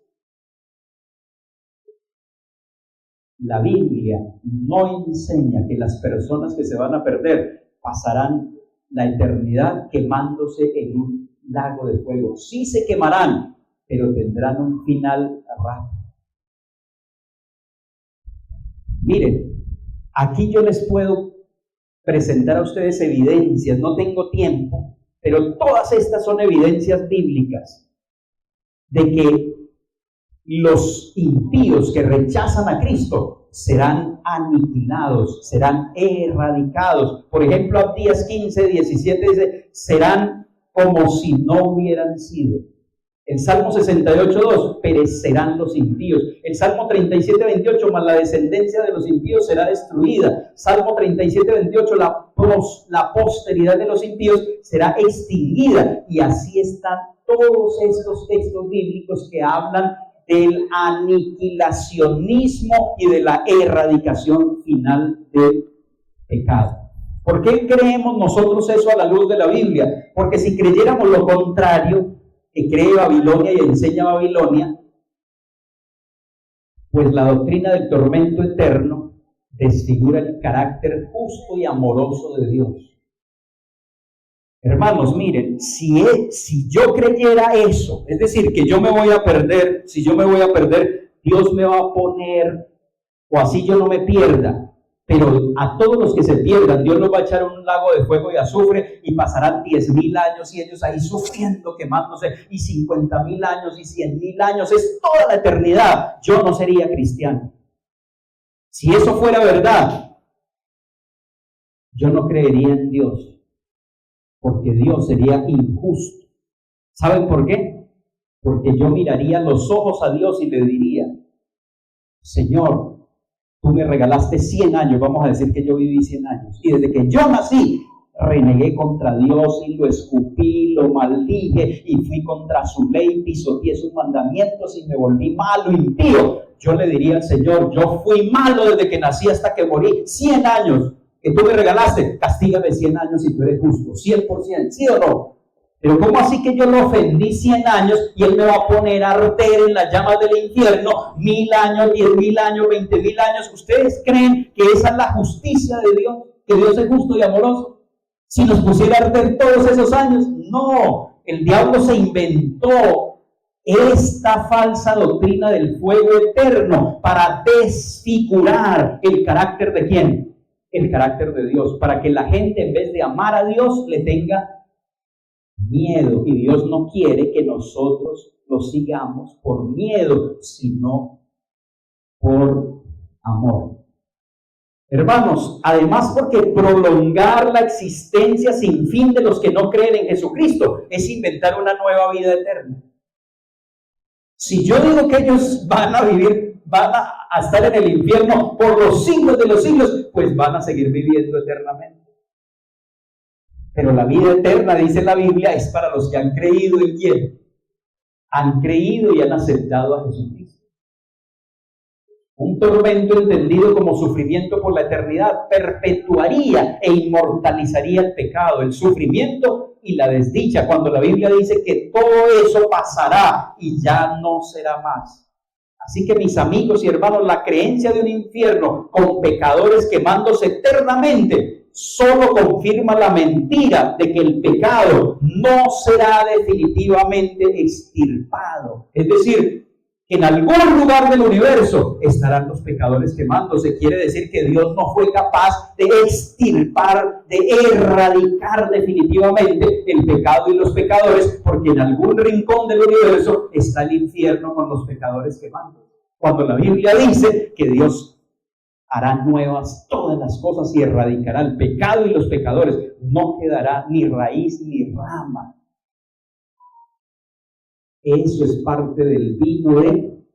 La Biblia no enseña que las personas que se van a perder pasarán la eternidad quemándose en un lago de fuego. Sí se quemarán, pero tendrán un final rápido. Miren, aquí yo les puedo presentar a ustedes evidencias, no tengo tiempo, pero todas estas son evidencias bíblicas de que los impíos que rechazan a Cristo serán aniquilados, serán erradicados. Por ejemplo, Abdías 15:17 dice, serán como si no hubieran sido. El Salmo 68:2, perecerán los impíos. El Salmo 37:28, mas la descendencia de los impíos será destruida. Salmo 37:28, la posteridad de los impíos será extinguida. Y así están todos estos textos bíblicos que hablan del aniquilacionismo y de la erradicación final del pecado. ¿Por qué creemos nosotros eso a la luz de la Biblia? Porque si creyéramos lo contrario, que cree Babilonia y enseña Babilonia, pues la doctrina del tormento eterno desfigura el carácter justo y amoroso de Dios. Hermanos, miren, si yo creyera eso, es decir, que yo me voy a perder, si yo me voy a perder, Dios me va a poner, o así yo no me pierda, pero a todos los que se pierdan, Dios los va a echar a un lago de fuego y azufre y pasarán 10,000 años y ellos ahí sufriendo, quemándose, y 50,000 años y 100,000 años, es toda la eternidad. Yo no sería cristiano. Si eso fuera verdad, yo no creería en Dios, porque Dios sería injusto. ¿Saben por qué? Porque yo miraría los ojos a Dios y le diría, Señor, tú me regalaste 100 años, vamos a decir que yo viví 100 años, y desde que yo nací, renegué contra Dios y lo escupí, lo maldije, y fui contra su ley, pisoteé sus mandamientos y me volví malo, impío. Yo le diría al Señor, yo fui malo desde que nací hasta que morí, 100 años que tú me regalaste, castígame 100 años y tú eres justo, 100%, ¿sí o no? Pero ¿cómo así que yo lo ofendí 100 años y Él me va a poner a arder en las llamas del infierno 1,000 años, 10,000 años, 20,000 años? ¿Ustedes creen que esa es la justicia de Dios? ¿Que Dios es justo y amoroso? Si nos pusiera a arder todos esos años, no. El diablo se inventó esta falsa doctrina del fuego eterno para desfigurar el carácter de ¿quién? El carácter de Dios, para que la gente en vez de amar a Dios le tenga miedo, y Dios no quiere que nosotros lo sigamos por miedo, sino por amor. Hermanos, además porque prolongar la existencia sin fin de los que no creen en Jesucristo es inventar una nueva vida eterna. Si yo digo que ellos van a vivir, van a estar en el infierno por los siglos de los siglos, pues van a seguir viviendo eternamente. Pero la vida eterna, dice la Biblia, es para los que han creído en ¿quién? Han creído y han aceptado a Jesucristo. Un tormento entendido como sufrimiento por la eternidad perpetuaría e inmortalizaría el pecado, el sufrimiento y la desdicha, cuando la Biblia dice que todo eso pasará y ya no será más. Así que, mis amigos y hermanos, la creencia de un infierno con pecadores quemándose eternamente solo confirma la mentira de que el pecado no será definitivamente extirpado. Es decir, que en algún lugar del universo estarán los pecadores quemándose. Quiere decir que Dios no fue capaz de extirpar, de erradicar definitivamente el pecado y los pecadores, porque en algún rincón del universo está el infierno con los pecadores quemándose. Cuando la Biblia dice que Dios hará nuevas todas las cosas y erradicará el pecado y los pecadores, no quedará ni raíz ni rama. Eso es parte del vino de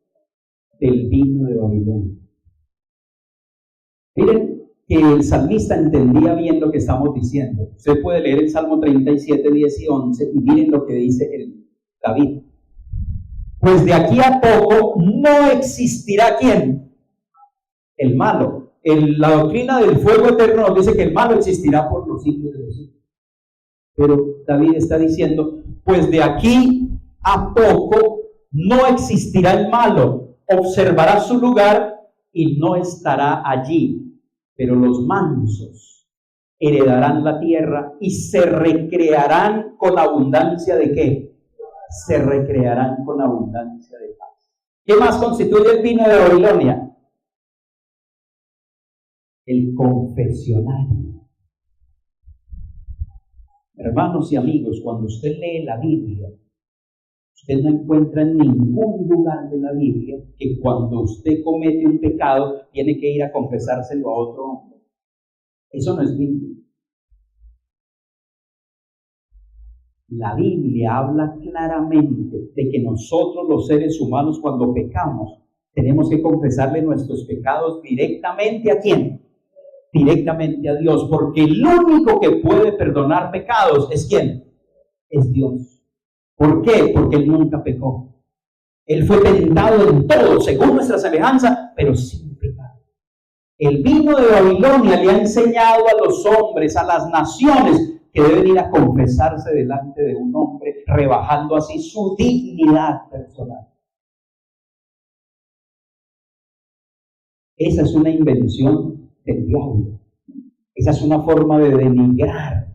Babilonia. Miren que el salmista entendía bien lo que estamos diciendo. Usted puede leer el Salmo 37, 10 y 11 y miren lo que dice David. Pues de aquí a poco no existirá ¿quién? El malo. La doctrina del fuego eterno nos dice que el malo existirá por los siglos de los siglos. Pero David está diciendo, pues de aquí a poco no existirá el malo, observará su lugar y no estará allí, pero los mansos heredarán la tierra y se recrearán con abundancia ¿de qué? Se recrearán con abundancia de paz. ¿Qué más constituye el vino de Babilonia? El confesionario. Hermanos y amigos, cuando usted lee la Biblia, Usted no encuentra en ningún lugar de la Biblia que cuando usted comete un pecado tiene que ir a confesárselo a otro hombre. Eso no es Biblia. La Biblia habla claramente de que nosotros los seres humanos cuando pecamos tenemos que confesarle nuestros pecados directamente ¿a quién? Directamente a Dios, porque el único que puede perdonar pecados es ¿quién? Es Dios. ¿Por qué? Porque Él nunca pecó. Él fue tentado en todo, según nuestra semejanza, pero sin pecado. El vino de Babilonia le ha enseñado a los hombres, a las naciones, que deben ir a confesarse delante de un hombre, rebajando así su dignidad personal. Esa es una invención del diablo. Esa es una forma de denigrar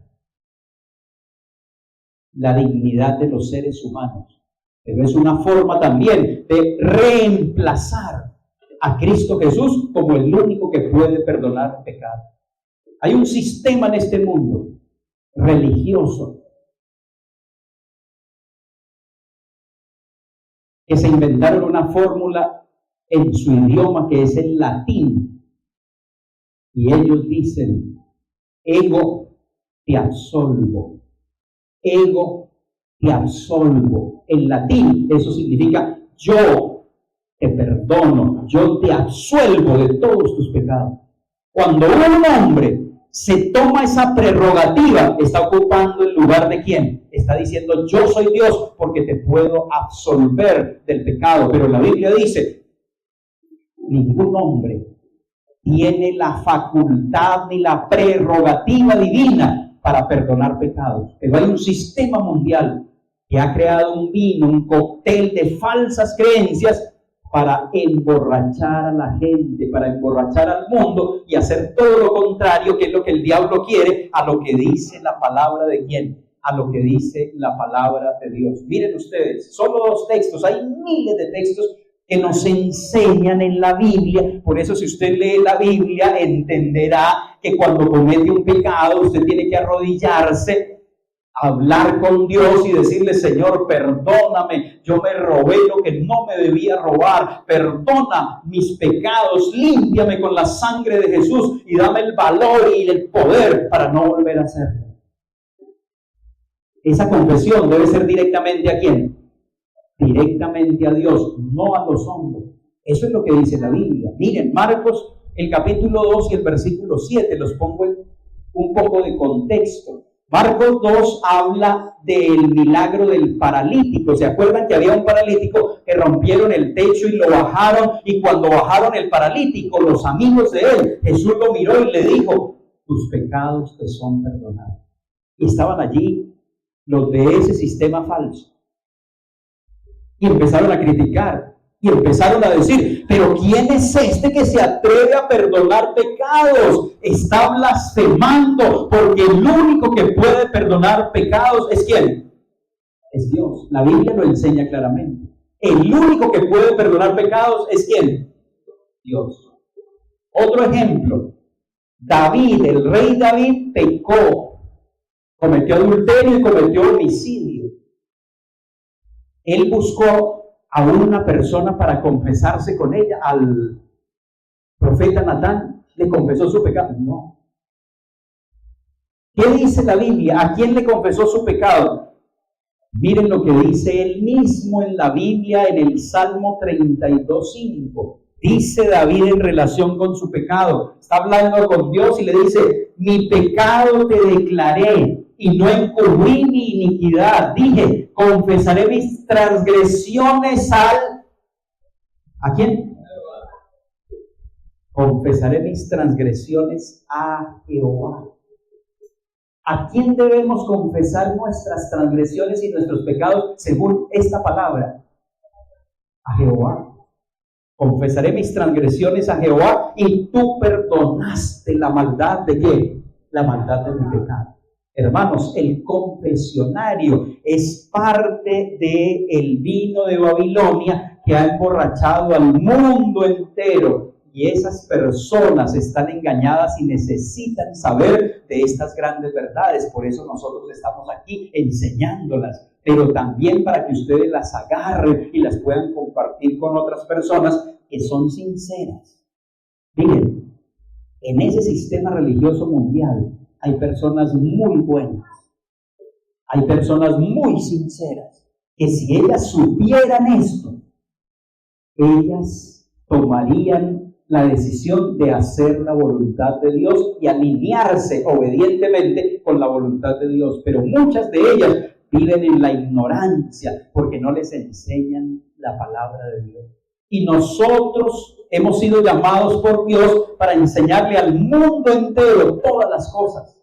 la dignidad de los seres humanos. Pero es una forma también de reemplazar a Cristo Jesús como el único que puede perdonar pecado. Hay un sistema en este mundo religioso que se inventaron una fórmula en su idioma que es el latín, y ellos dicen: ego te absolvo, ego te absolvo. En latín eso significa yo te perdono, yo te absuelvo de todos tus pecados. Cuando un hombre se toma esa prerrogativa, está ocupando el lugar de ¿quién? Está diciendo: yo soy Dios porque te puedo absolver del pecado. Pero la Biblia dice: ningún hombre tiene la facultad ni la prerrogativa divina para perdonar pecados. Pero hay un sistema mundial que ha creado un vino, un cóctel de falsas creencias para emborrachar a la gente, para emborrachar al mundo y hacer todo lo contrario, que es lo que el diablo quiere, a lo que dice la palabra de ¿quién? A lo que dice la palabra de Dios. Miren ustedes, solo 2 textos, hay miles de textos que nos enseñan en la Biblia. Por eso, si usted lee la Biblia, entenderá que cuando comete un pecado, usted tiene que arrodillarse, hablar con Dios y decirle: Señor, perdóname, yo me robé lo que no me debía robar, perdona mis pecados, límpiame con la sangre de Jesús y dame el valor y el poder para no volver a hacerlo. Esa confesión debe ser directamente ¿a quién? Directamente a Dios, no a los hombres. Eso es lo que dice la Biblia. Miren, Marcos, el capítulo 2 y el versículo 7, los pongo en un poco de contexto. Marcos 2 habla del milagro del paralítico. ¿Se acuerdan que había un paralítico que rompieron el techo y lo bajaron? Y cuando bajaron el paralítico, los amigos de él, Jesús lo miró y le dijo: tus pecados te son perdonados. Y estaban allí los de ese sistema falso. Y empezaron a criticar. Y empezaron a decir: pero ¿quién es este que se atreve a perdonar pecados? Está blasfemando, porque el único que puede perdonar pecados es ¿quién? Es Dios. La Biblia lo enseña claramente. El único que puede perdonar pecados es ¿quién? Dios. Otro ejemplo: David, el rey David, pecó, cometió adulterio y cometió homicidio. Él buscó a una persona para confesarse con ella, al profeta Natán. ¿Le confesó su pecado? No. ¿Qué dice la Biblia? ¿A quién le confesó su pecado? Miren lo que dice él mismo en la Biblia, en el Salmo 32:5. Dice David en relación con su pecado. Está hablando con Dios y le dice: mi pecado te declaré y no encubrí mi iniquidad. Dije: confesaré mis transgresiones ¿a quién? Confesaré mis transgresiones a Jehová. ¿A quién debemos confesar nuestras transgresiones y nuestros pecados según esta palabra? A Jehová. Confesaré mis transgresiones a Jehová y tú perdonaste la maldad ¿de qué? La maldad de mi pecado. Hermanos, el confesionario es parte del vino de Babilonia que ha emborrachado al mundo entero, y esas personas están engañadas y necesitan saber de estas grandes verdades. Por eso nosotros estamos aquí enseñándolas, pero también para que ustedes las agarren y las puedan compartir con otras personas que son sinceras. Miren, en ese sistema religioso mundial hay personas muy buenas, hay personas muy sinceras, que si ellas supieran esto, ellas tomarían la decisión de hacer la voluntad de Dios y alinearse obedientemente con la voluntad de Dios. Pero muchas de ellas viven en la ignorancia porque no les enseñan la palabra de Dios. Y nosotros hemos sido llamados por Dios para enseñarle al mundo entero todas las cosas.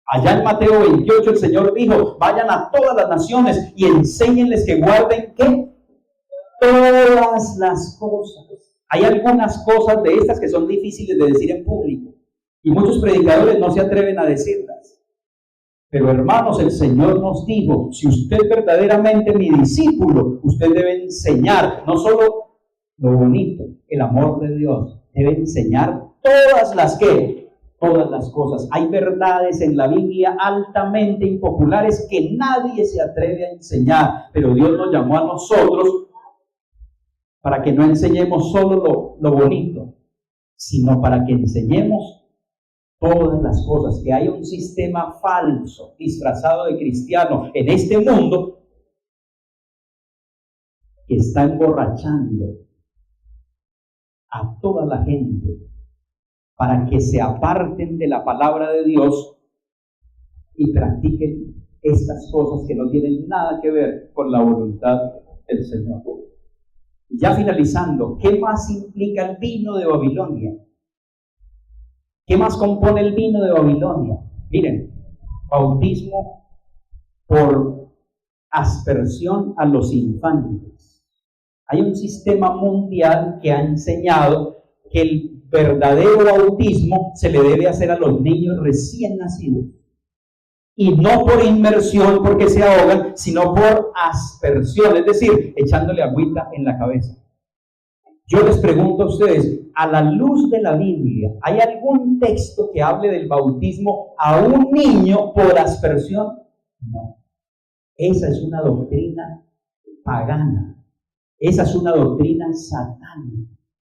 Allá en Mateo 28 el Señor dijo: vayan a todas las naciones y enséñenles que guarden ¿qué? Todas las cosas. Hay algunas cosas de estas que son difíciles de decir en público y muchos predicadores no se atreven a decirlas. Pero hermanos, el Señor nos dijo: si usted es verdaderamente mi discípulo, usted debe enseñar no solo lo bonito, el amor de Dios, debe enseñar todas las cosas. Hay verdades en la Biblia altamente impopulares que nadie se atreve a enseñar, pero Dios nos llamó a nosotros para que no enseñemos solo lo bonito, sino para que enseñemos todas las cosas. Que hay un sistema falso, disfrazado de cristiano en este mundo, que está emborrachando a toda la gente para que se aparten de la palabra de Dios y practiquen estas cosas que no tienen nada que ver con la voluntad del Señor. Y ya finalizando, ¿qué más implica el vino de Babilonia? ¿Qué más compone el vino de Babilonia? Miren, bautismo por aspersión a los infantes. Hay un sistema mundial que ha enseñado que el verdadero bautismo se le debe hacer a los niños recién nacidos. Y no por inmersión porque se ahogan, sino por aspersión, es decir, echándole agüita en la cabeza. Yo les pregunto a ustedes, a la luz de la Biblia, ¿hay algún texto que hable del bautismo a un niño por aspersión? No. Esa es una doctrina pagana. Esa es una doctrina satánica.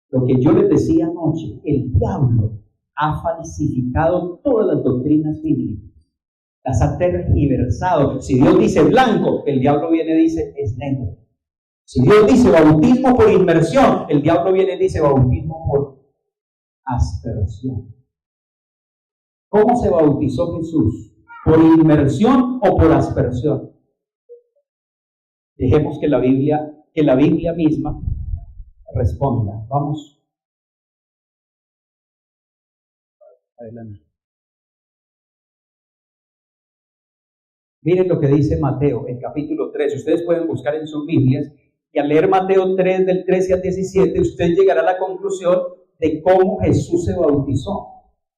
Lo que yo les decía anoche, el diablo ha falsificado todas las doctrinas bíblicas. Las ha tergiversado. Si Dios dice blanco, el diablo viene y dice es negro. Si Dios dice bautismo por inmersión, el diablo viene y dice bautismo por aspersión. ¿Cómo se bautizó Jesús? ¿Por inmersión o por aspersión? Dejemos que la Biblia misma responda. Vamos. Adelante. Miren lo que dice Mateo en capítulo 3. Ustedes pueden buscar en sus Biblias y al leer Mateo 3 del 13 al 17, usted llegará a la conclusión de cómo Jesús se bautizó.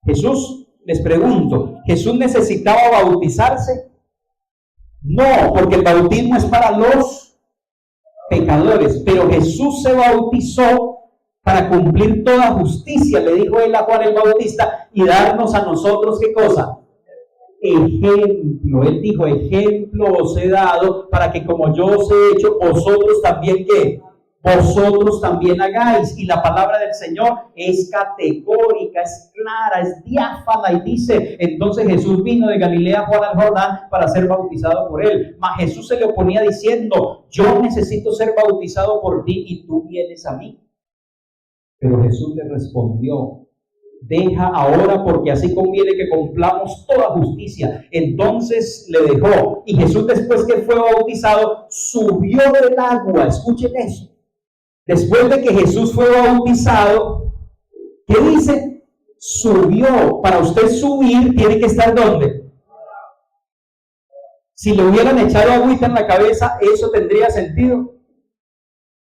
Jesús, les pregunto, ¿Jesús necesitaba bautizarse? No, porque el bautismo es para los pecadores, pero Jesús se bautizó para cumplir toda justicia, le dijo él a Juan el Bautista, y darnos a nosotros, ¿qué cosa? Ejemplo. Él dijo, ejemplo os he dado para que como yo os he hecho, vosotros también, ¿qué? Vosotros también hagáis. Y la palabra del Señor es categórica, es clara, es diáfana, y dice, entonces Jesús vino de Galilea a Juan al Jordán para ser bautizado por él. Mas Jesús se le oponía diciendo, yo necesito ser bautizado por ti y tú vienes a mí. Pero Jesús le respondió, deja ahora, porque así conviene que cumplamos toda justicia. Entonces le dejó, y Jesús, después que fue bautizado, subió del agua. Escuchen eso. Después de que Jesús fue bautizado, ¿qué dice? Subió. Para usted subir, tiene que estar ¿dónde? Si le hubieran echado agüita en la cabeza, ¿eso tendría sentido?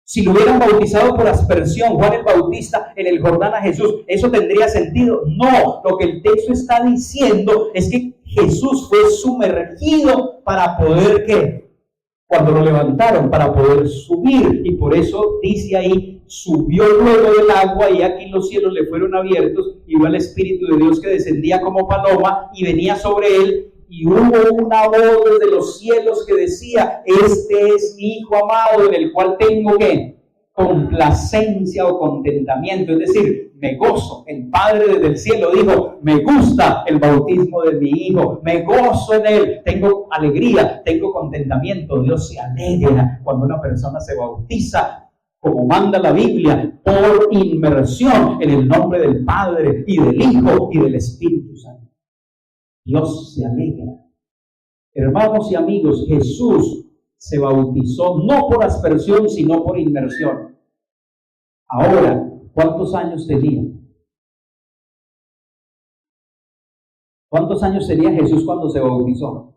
Si lo hubieran bautizado por aspersión, Juan el Bautista en el Jordán a Jesús, ¿eso tendría sentido? No, lo que el texto está diciendo es que Jesús fue sumergido para poder, ¿qué? Cuando lo levantaron, para poder subir, y por eso dice ahí, subió luego del agua, y aquí los cielos le fueron abiertos, y vio al Espíritu de Dios que descendía como paloma, y venía sobre él, y hubo una voz desde los cielos que decía: este es mi Hijo amado en el cual tengo ¿qué? Complacencia o contentamiento, es decir, me gozo. El Padre desde el cielo dijo: me gusta el bautismo de mi Hijo, me gozo en él, tengo alegría, tengo contentamiento. Dios se alegra cuando una persona se bautiza, como manda la Biblia, por inmersión en el nombre del Padre y del Hijo y del Espíritu Santo. Dios se alegra. Hermanos y amigos, Jesús se bautizó no por aspersión, sino por inmersión. Ahora, ¿cuántos años tenía? ¿Cuántos años tenía Jesús cuando se bautizó?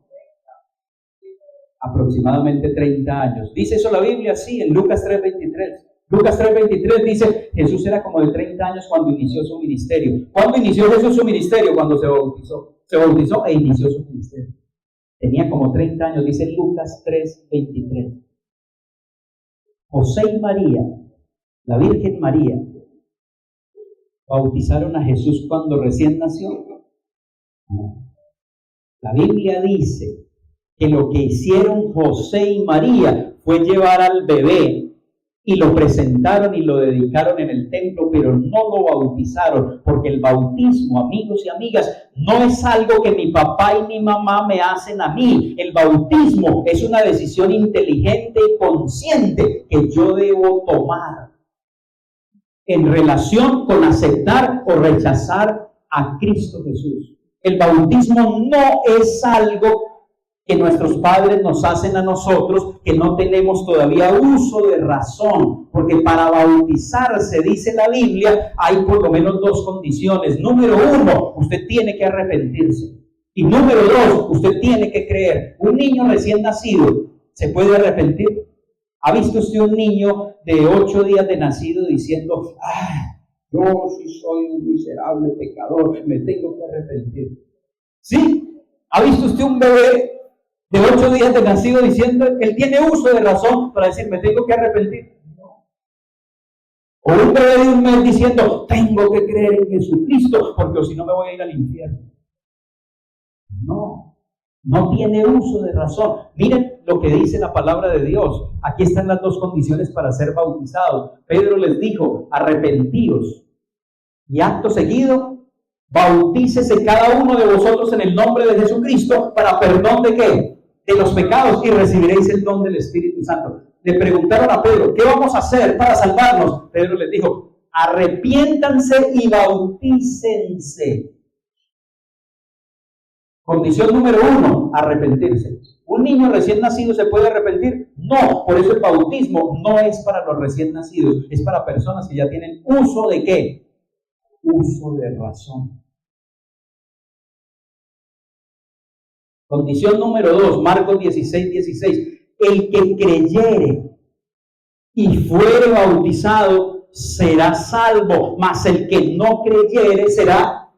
Aproximadamente 30 años. ¿Dice eso la Biblia? Sí, en Lucas 3:23. Lucas 3:23 dice: Jesús era como de 30 años cuando inició su ministerio. ¿Cuándo inició Jesús su ministerio? Cuando se bautizó. Se bautizó e inició su ministerio. Tenía como 30 años, dice Lucas 3:23. José y María, la Virgen María, bautizaron a Jesús cuando recién nació. La Biblia dice que lo que hicieron José y María fue llevar al bebé y lo presentaron y lo dedicaron en el templo, pero no lo bautizaron, porque el bautismo, amigos y amigas, no es algo que mi papá y mi mamá me hacen a mí. El bautismo es una decisión inteligente y consciente que yo debo tomar en relación con aceptar o rechazar a Cristo Jesús. El bautismo no es algo que nuestros padres nos hacen a nosotros, que no tenemos todavía uso de razón, porque para bautizarse, dice la Biblia, hay por lo menos dos condiciones. Número uno, usted tiene que arrepentirse. Y número dos, usted tiene que creer. Un niño recién nacido, ¿se puede arrepentir? ¿Ha visto usted un niño de 8 días de nacido diciendo: yo sí soy un miserable pecador, me tengo que arrepentir? ¿Sí? ¿Ha visto usted un bebé de 8 días de nacido diciendo, él tiene uso de razón para decir: me tengo que arrepentir? No. O un bebé de 1 mes diciendo: tengo que creer en Jesucristo, porque si no me voy a ir al infierno. No, no tiene uso de razón. Miren lo que dice la palabra de Dios. Aquí están las dos condiciones para ser bautizados. Pedro les dijo: arrepentíos. Y acto seguido, bautícese cada uno de vosotros en el nombre de Jesucristo para perdón ¿de qué? De los pecados, y recibiréis el don del Espíritu Santo. Le preguntaron a Pedro: ¿qué vamos a hacer para salvarnos? Pedro les dijo: arrepiéntanse y bautícense. Condición número 1, arrepentirse. ¿Un niño recién nacido se puede arrepentir? No, por eso el bautismo no es para los recién nacidos, es para personas que ya tienen uso ¿de qué? Uso de razón. Condición número 2, Marcos 16:16. El que creyere y fuere bautizado será salvo, mas el que no creyere será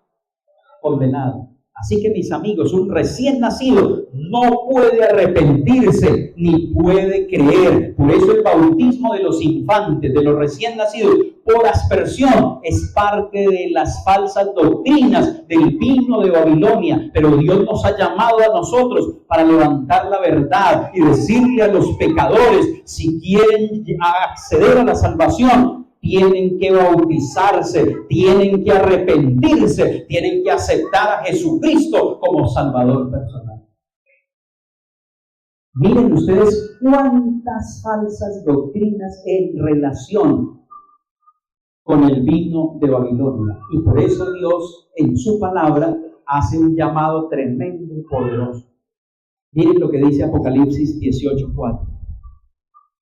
condenado. Así que, mis amigos, un recién nacido no puede arrepentirse ni puede creer. Por eso el bautismo de los infantes, de los recién nacidos, por aspersión, es parte de las falsas doctrinas del vino de Babilonia. Pero Dios nos ha llamado a nosotros para levantar la verdad y decirle a los pecadores: si quieren acceder a la salvación, tienen que bautizarse, tienen que arrepentirse, tienen que aceptar a Jesucristo como Salvador personal. Miren ustedes cuántas falsas doctrinas en relación con el vino de Babilonia. Y por eso Dios en su palabra hace un llamado tremendo y poderoso. Miren lo que dice Apocalipsis 18:4.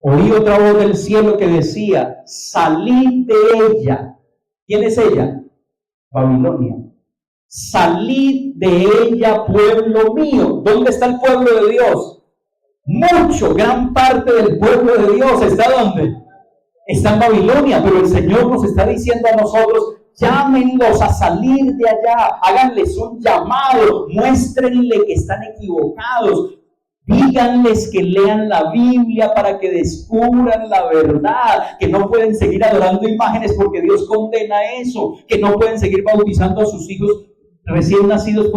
Oí otra voz del cielo que decía: salid de ella. ¿Quién es ella? Babilonia. Salid de ella, pueblo mío. ¿Dónde está el pueblo de Dios? Gran parte del pueblo de Dios está ¿dónde? Está en Babilonia, pero el Señor nos está diciendo a nosotros: llámenlos a salir de allá, háganles un llamado, muéstrenle que están equivocados. Díganles que lean la Biblia para que descubran la verdad, que no pueden seguir adorando imágenes porque Dios condena eso, que no pueden seguir bautizando a sus hijos recién nacidos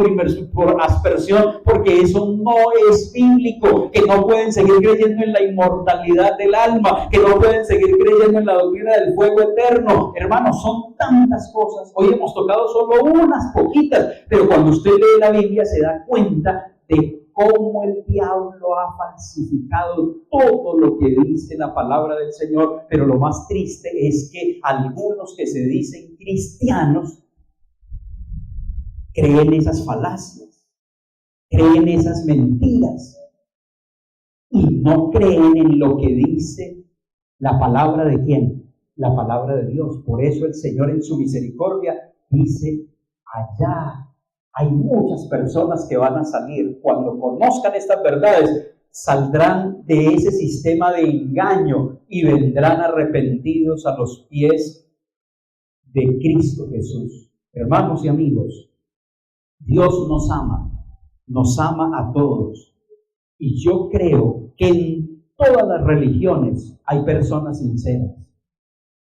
por aspersión, porque eso no es bíblico, que no pueden seguir creyendo en la inmortalidad del alma, que no pueden seguir creyendo en la doctrina del fuego eterno. Hermanos, son tantas cosas. Hoy hemos tocado solo unas poquitas, pero cuando usted lee la Biblia se da cuenta de cómo el diablo ha falsificado todo lo que dice la palabra del Señor. Pero lo más triste es que algunos que se dicen cristianos creen esas falacias, creen esas mentiras y no creen en lo que dice la palabra de ¿quién? La palabra de Dios. Por eso el Señor en su misericordia dice: allá hay muchas personas que van a salir. Cuando conozcan estas verdades, saldrán de ese sistema de engaño y vendrán arrepentidos a los pies de Cristo Jesús. Hermanos y amigos, Dios nos ama a todos. Y yo creo que en todas las religiones hay personas sinceras.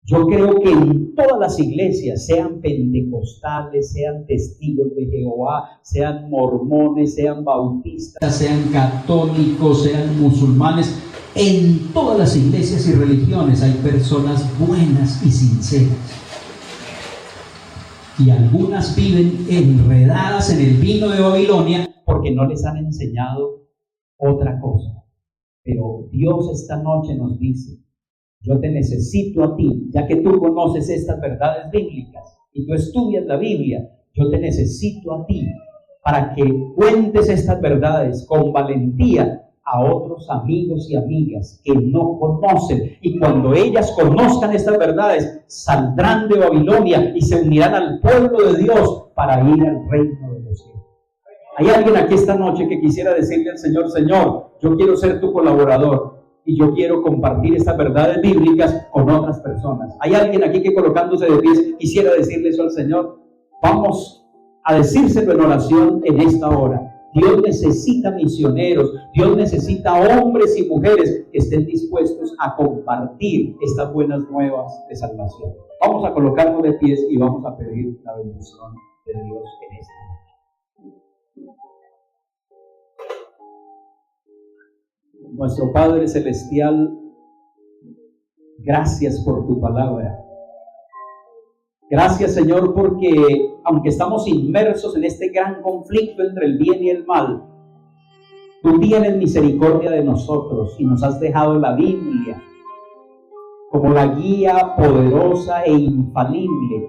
Yo creo que en todas las iglesias, sean pentecostales, sean testigos de Jehová, sean mormones, sean bautistas, sean católicos, sean musulmanes, en todas las iglesias y religiones hay personas buenas y sinceras. Y algunas viven enredadas en el vino de Babilonia porque no les han enseñado otra cosa. Pero Dios esta noche nos dice: yo te necesito a ti, ya que tú conoces estas verdades bíblicas y tú estudias la Biblia. Yo te necesito a ti para que cuentes estas verdades con valentía a otros amigos y amigas que no conocen, y cuando ellas conozcan estas verdades saldrán de Babilonia y se unirán al pueblo de Dios para ir al reino de los cielos. Hay alguien aquí esta noche que quisiera decirle al Señor: Señor, yo quiero ser tu colaborador y yo quiero compartir estas verdades bíblicas con otras personas. Hay alguien aquí que, colocándose de pies, quisiera decirle eso al Señor. Vamos a decírselo en oración en esta hora. Dios necesita misioneros, Dios necesita hombres y mujeres que estén dispuestos a compartir estas buenas nuevas de salvación. Vamos a colocarnos de pies y vamos a pedir la bendición de Dios en esta noche. Nuestro Padre Celestial, gracias por tu palabra. Gracias, Señor, porque aunque estamos inmersos en este gran conflicto entre el bien y el mal, tú tienes misericordia de nosotros y nos has dejado la Biblia como la guía poderosa e infalible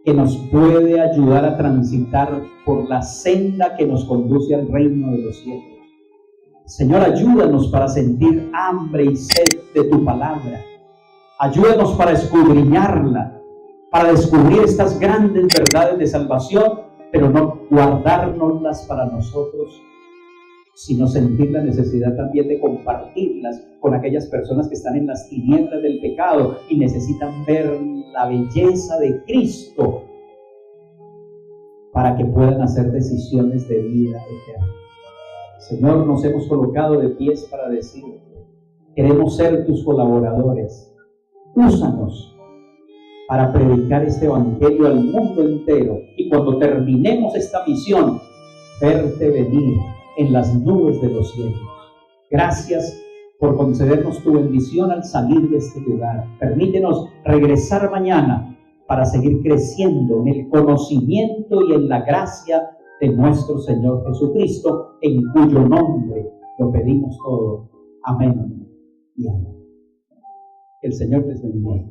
que nos puede ayudar a transitar por la senda que nos conduce al reino de los cielos. Señor, ayúdanos para sentir hambre y sed de tu palabra. Ayúdanos para escudriñarla, para descubrir estas grandes verdades de salvación, pero no guardárnoslas para nosotros, sino sentir la necesidad también de compartirlas con aquellas personas que están en las tinieblas del pecado y necesitan ver la belleza de Cristo para que puedan hacer decisiones de vida eterna. Señor, nos hemos colocado de pies para decirte: queremos ser tus colaboradores. Úsanos para predicar este evangelio al mundo entero, y cuando terminemos esta misión, verte venir en las nubes de los cielos. Gracias por concedernos tu bendición al salir de este lugar. Permítenos regresar mañana para seguir creciendo en el conocimiento y en la gracia de nuestro Señor Jesucristo, en cuyo nombre lo pedimos todo. Amén y amén. Que el Señor les bendiga.